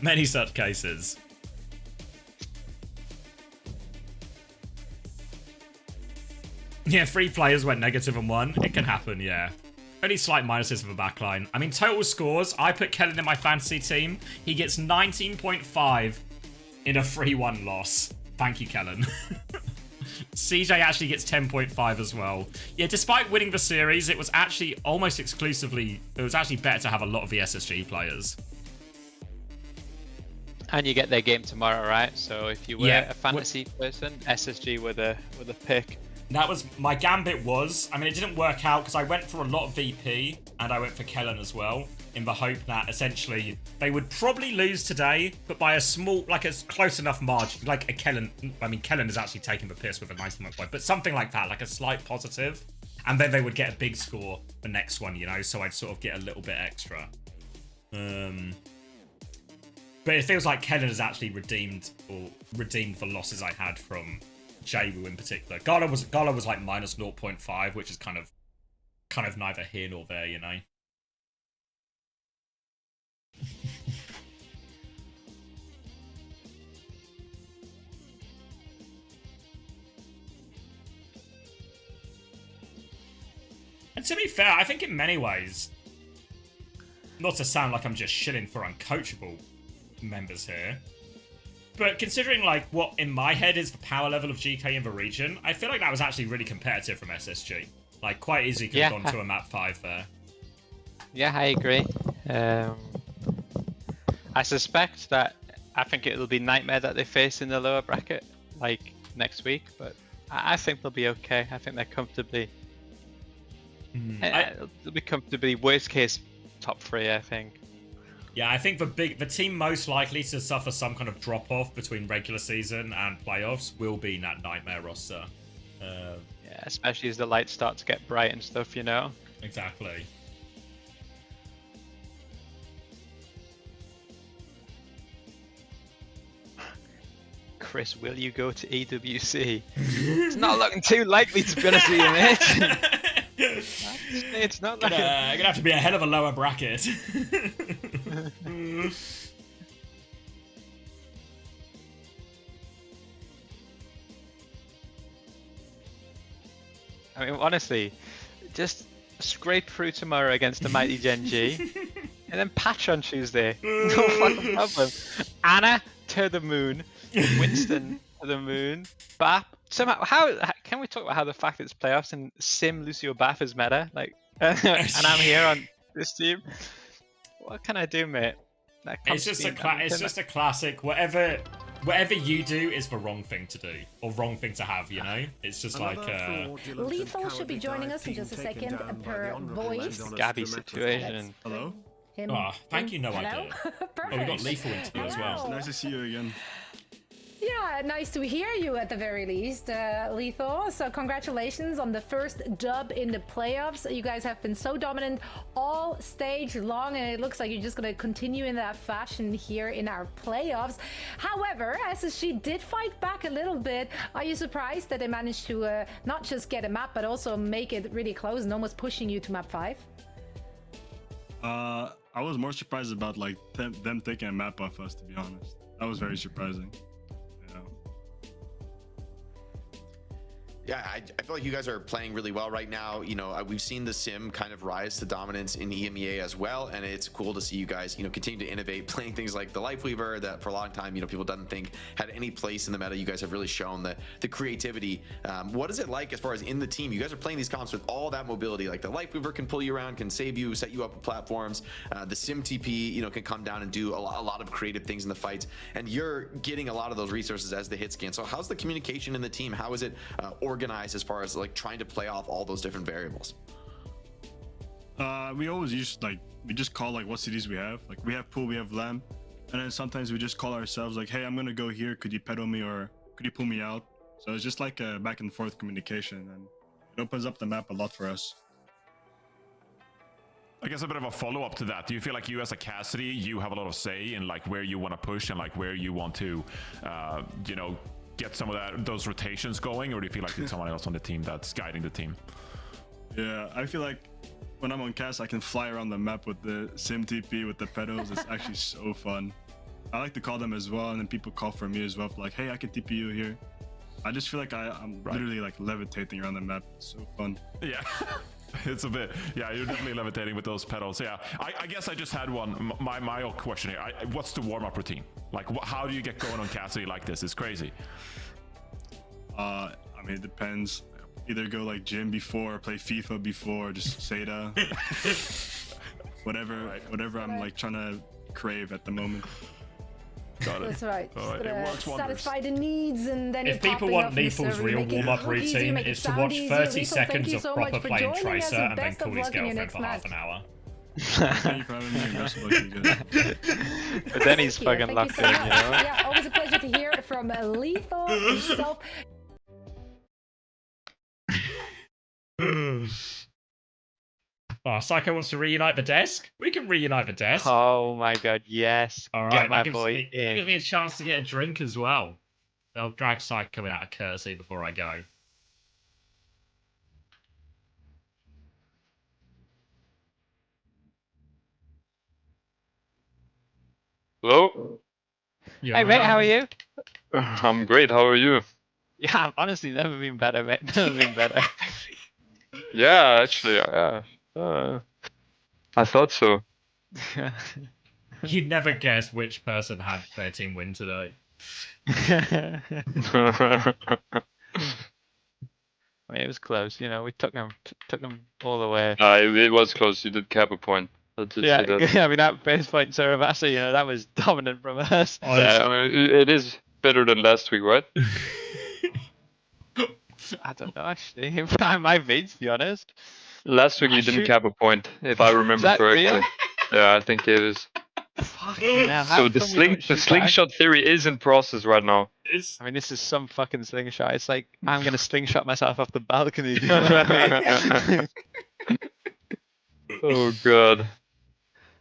Many such cases. Yeah, 3 players went -1. It can happen, yeah. Only slight minuses for the backline. I mean, total scores, I put Kellen in my fantasy team. He gets 19.5 in a 3-1 loss. Thank you, Kellen. CJ actually gets 10.5 as well. Yeah, despite winning the series, it was actually almost exclusively... It was actually better to have a lot of the SSG players. And you get their game tomorrow, right? So if you were a fantasy person, SSG were the pick. That was my gambit was, I mean, it didn't work out because I went for a lot of VP and I went for Kellen as well in the hope that essentially they would probably lose today, but by a small, like a close enough margin, like a Kellen, I mean, Kellen is actually taking the piss with a 91 point, but something like that, like a slight positive, and then they would get a big score the next one, you know, so I'd sort of get a little bit extra. But it feels like Kellen has actually redeemed the losses I had from Jawu in particular. Gala was like -0.5, which is kind of neither here nor there, you know. And to be fair, I think in many ways, not to sound like I'm just shilling for uncoachable members here, but considering like what in my head is the power level of GeeKay in the region, I feel like that was actually really competitive from SSG. Like quite easily could have gone to a map 5 there. Yeah, I agree. I suspect that I think it'll be Nightmare that they face in the lower bracket like next week, but I think they'll be okay. I think they're comfortably they'll be comfortably worst case top 3, I think. Yeah, I think the team most likely to suffer some kind of drop-off between regular season and playoffs will be that Nightmare roster. Yeah, especially as the lights start to get bright and stuff, you know? Exactly. Chris, will you go to AWC? It's not looking too likely, to be honest with you, mate. It's not like gonna have to be a hell of a lower bracket. I mean, honestly, just scrape through tomorrow against the mighty Gen G, and then patch on Tuesday. No fucking problem. Anna to the moon, Winston to the moon, Bap. Somehow, how can we talk about how the fact that it's playoffs and Sim Lucio Baff is meta? Like, and I'm here on this team. What can I do, mate? It's just a classic. Whatever you do is the wrong thing to do, or wrong thing to have, you know? It's just like, Lethal should be joining us in just a second per voice. Gabby situation. Hello? Oh, thank you, no idea. Oh, we got Lethal into as well. Nice to see you again. Yeah, nice to hear you at the very least, Lethal. So congratulations on the first dub in the playoffs. You guys have been so dominant all stage long, and it looks like you're just going to continue in that fashion here in our playoffs. However, SSG did fight back a little bit. Are you surprised that they managed to not just get a map, but also make it really close and almost pushing you to map 5? I was more surprised about like them taking a map off us, to be honest. That was very surprising. Yeah, I feel like you guys are playing really well right now. You know, we've seen the Sim kind of rise to dominance in EMEA as well, and it's cool to see you guys, you know, continue to innovate, playing things like the Lifeweaver that for a long time, you know, people didn't think had any place in the meta. You guys have really shown the creativity. What is it like as far as in the team? You guys are playing these comps with all that mobility. Like the Lifeweaver can pull you around, can save you, set you up with platforms. The Sim TP, you know, can come down and do a lot of creative things in the fights, and you're getting a lot of those resources as the hit scan. So how's the communication in the team? How is it organized as far as like trying to play off all those different variables? We always we just call like what cities we have. Like we have pool, we have lamb, and then sometimes we just call ourselves like, hey, I'm gonna go here, could you pedal me or could you pull me out? So it's just like a back and forth communication, and it opens up the map a lot for us. I guess a bit of a follow-up to that. Do you feel like you as a Cassidy, you have a lot of say in like where you want to push and like where you want to, you know, get some of those rotations going, or do you feel like it's someone else on the team that's guiding the team? Yeah, I feel like when I'm on cast, I can fly around the map with the Sim TP with the pedals. It's actually so fun. I like to call them as well, and then people call for me as well, for like, hey, I can TP you here. I just feel like I'm literally like levitating around the map. It's so fun. Yeah. It's a bit, yeah, you're definitely levitating with those pedals. Yeah, I guess I just had one, my question here. What's the warm-up routine? Like, how do you get going on Cassidy like this? It's crazy. I mean, it depends. Either go like gym before, or play FIFA before, or just Seda. whatever I'm like trying to crave at the moment. Got it. That's right. All right. It works wonders. Satisfy the needs, and then if people want Lethal's real warm-up routine, is to watch 30 seconds of proper playing Tracer and then call his girlfriend for half an hour. Thank you for having me, and best of luck to you guys. But then he's fucking locked in, you know? Yeah, always a pleasure to hear from Lethal himself. Oh, Psycho wants to reunite the desk? We can reunite the desk. Oh my god, yes. All right, get my that boy in. gives me a chance to get a drink as well. I'll drag Psycho out of courtesy before I go. Hello? Hey mate, how are you? I'm great, how are you? Yeah, I've honestly never been better, mate. Never been better. Yeah, actually, yeah. I thought so. You'd never guess which person had their team win today. I mean, it was close, you know, we took them all the way. It was close, you did cap a point. Yeah, I mean, that base point Saravasa, you know, that was dominant from us. Yeah, I mean, it is better than last week, right? I don't know, actually. I might be, to be honest. Last week you didn't cap a point, if I remember correctly. Real? Yeah, I think it is. So the slingshot theory is in process right now. I mean, this is some fucking slingshot. It's like, I'm going to slingshot myself off the balcony. Do you know what I mean? Oh, God.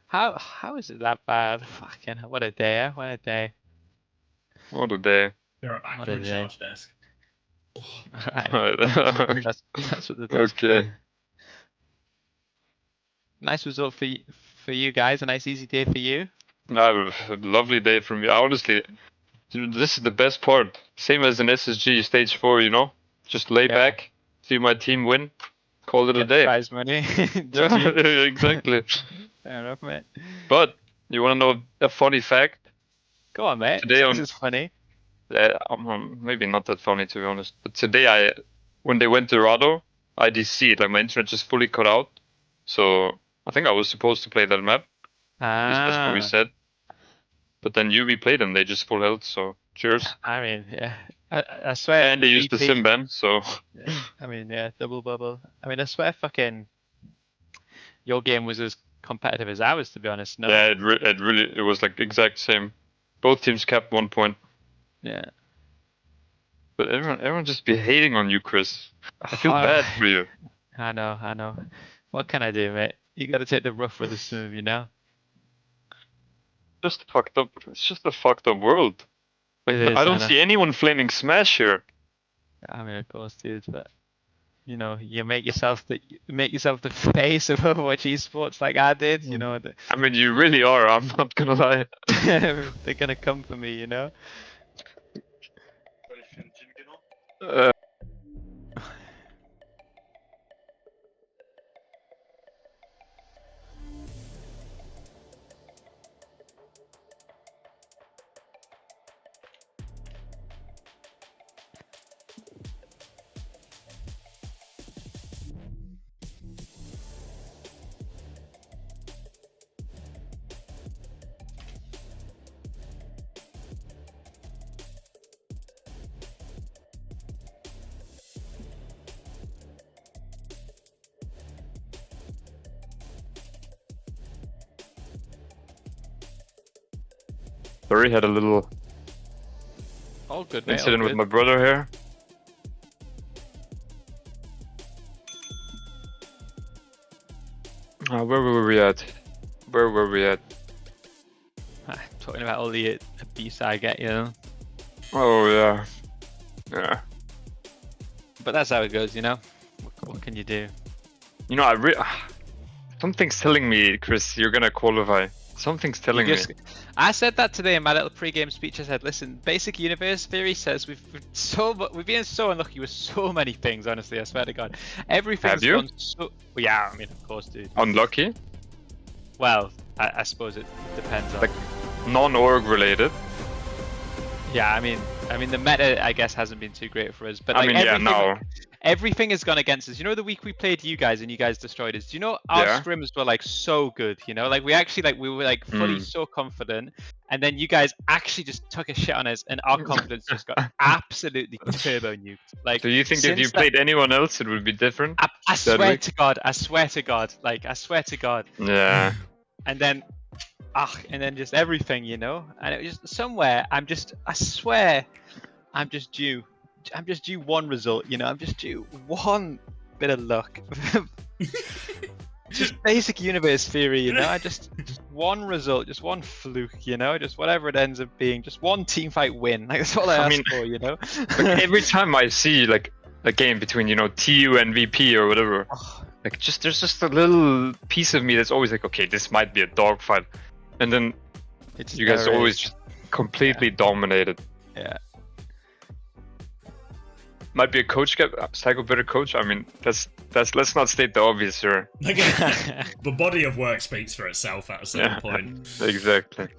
How is it that bad? Fucking, what a day, what a day. What a day. They're right back What to is the it? charge desk. Right. That's what the Okay. Nice result for you guys. A nice easy day for you. A lovely day from me. Honestly, dude, this is the best part. Same as in SSG Stage 4, you know? Just lay back, see my team win, call it a day. Prize money. Yeah, exactly. Fair enough, mate. But, you want to know a funny fact? Go on, mate. Today This is funny. maybe not that funny to be honest. But today when they went to Rado, I DC'd, like my internet just fully cut out. So I think I was supposed to play that map. At least that's what we said. But then UB played them, they just full health, so cheers. I mean, yeah. I swear. And they used the sim ban, so. Yeah. I mean, yeah, double bubble. I mean, I swear fucking your game was as competitive as ours, to be honest. No? Yeah, it was like exact same. Both teams capped 1 point. Yeah. But everyone just be hating on you, Chris. I feel bad for you. I know. What can I do, mate? You gotta take the rough with the smooth, you know? Just fucked up. It's just a fucked up world. Like, I don't see anyone flaming Smash here. I mean, of course, dude, but you know, you make yourself the face of Overwatch Esports like I did, you know. I mean, you really are. I'm not gonna lie. They're gonna come for me, you know. Sorry, had a little all good, mate, incident all with good. my brother here. Where were we at? Talking about all the abuse I get, you know. Oh yeah, yeah. But that's how it goes, you know. What can you do? You know, something's telling me, Chris, you're gonna qualify. Something's telling me. I said that today in my little pre-game speech. I said, "Listen, basic universe theory says we've been so unlucky with so many things. Honestly, I swear to God, everything's Have you? gone so. Well, yeah, I mean, of course, dude. Unlucky? Well, I suppose it depends on. Like non-org related. Yeah, I mean, the meta, I guess, hasn't been too great for us. But I like, mean, yeah, no. Everything has gone against us. You know, the week we played you guys and you guys destroyed us. Do you know our scrims were like so good? You know, like we actually we were like fully so confident, and then you guys actually just took a shit on us, and our confidence just got absolutely turbo nuked. Like, do you think if you played anyone else, it would be different? I swear to God, I swear to God, like I swear to God. Yeah. And then just everything, you know, and it was just somewhere. I swear, I'm just due one result, you know. I'm just due one bit of luck. Just basic universe theory, you know. Just one result, just one fluke, you know. Just whatever it ends up being, just one team fight win. Like, that's all I ask for, you know. Like, every time I see like a game between, you know, TU and VP or whatever, like there's just a little piece of me that's always like, okay, this might be a dogfight, and then you guys always just completely dominated. Yeah. Might be a coach gap, Psycho better coach. I mean, that's let's not state the obvious here. The body of work speaks for itself at a certain point. Exactly.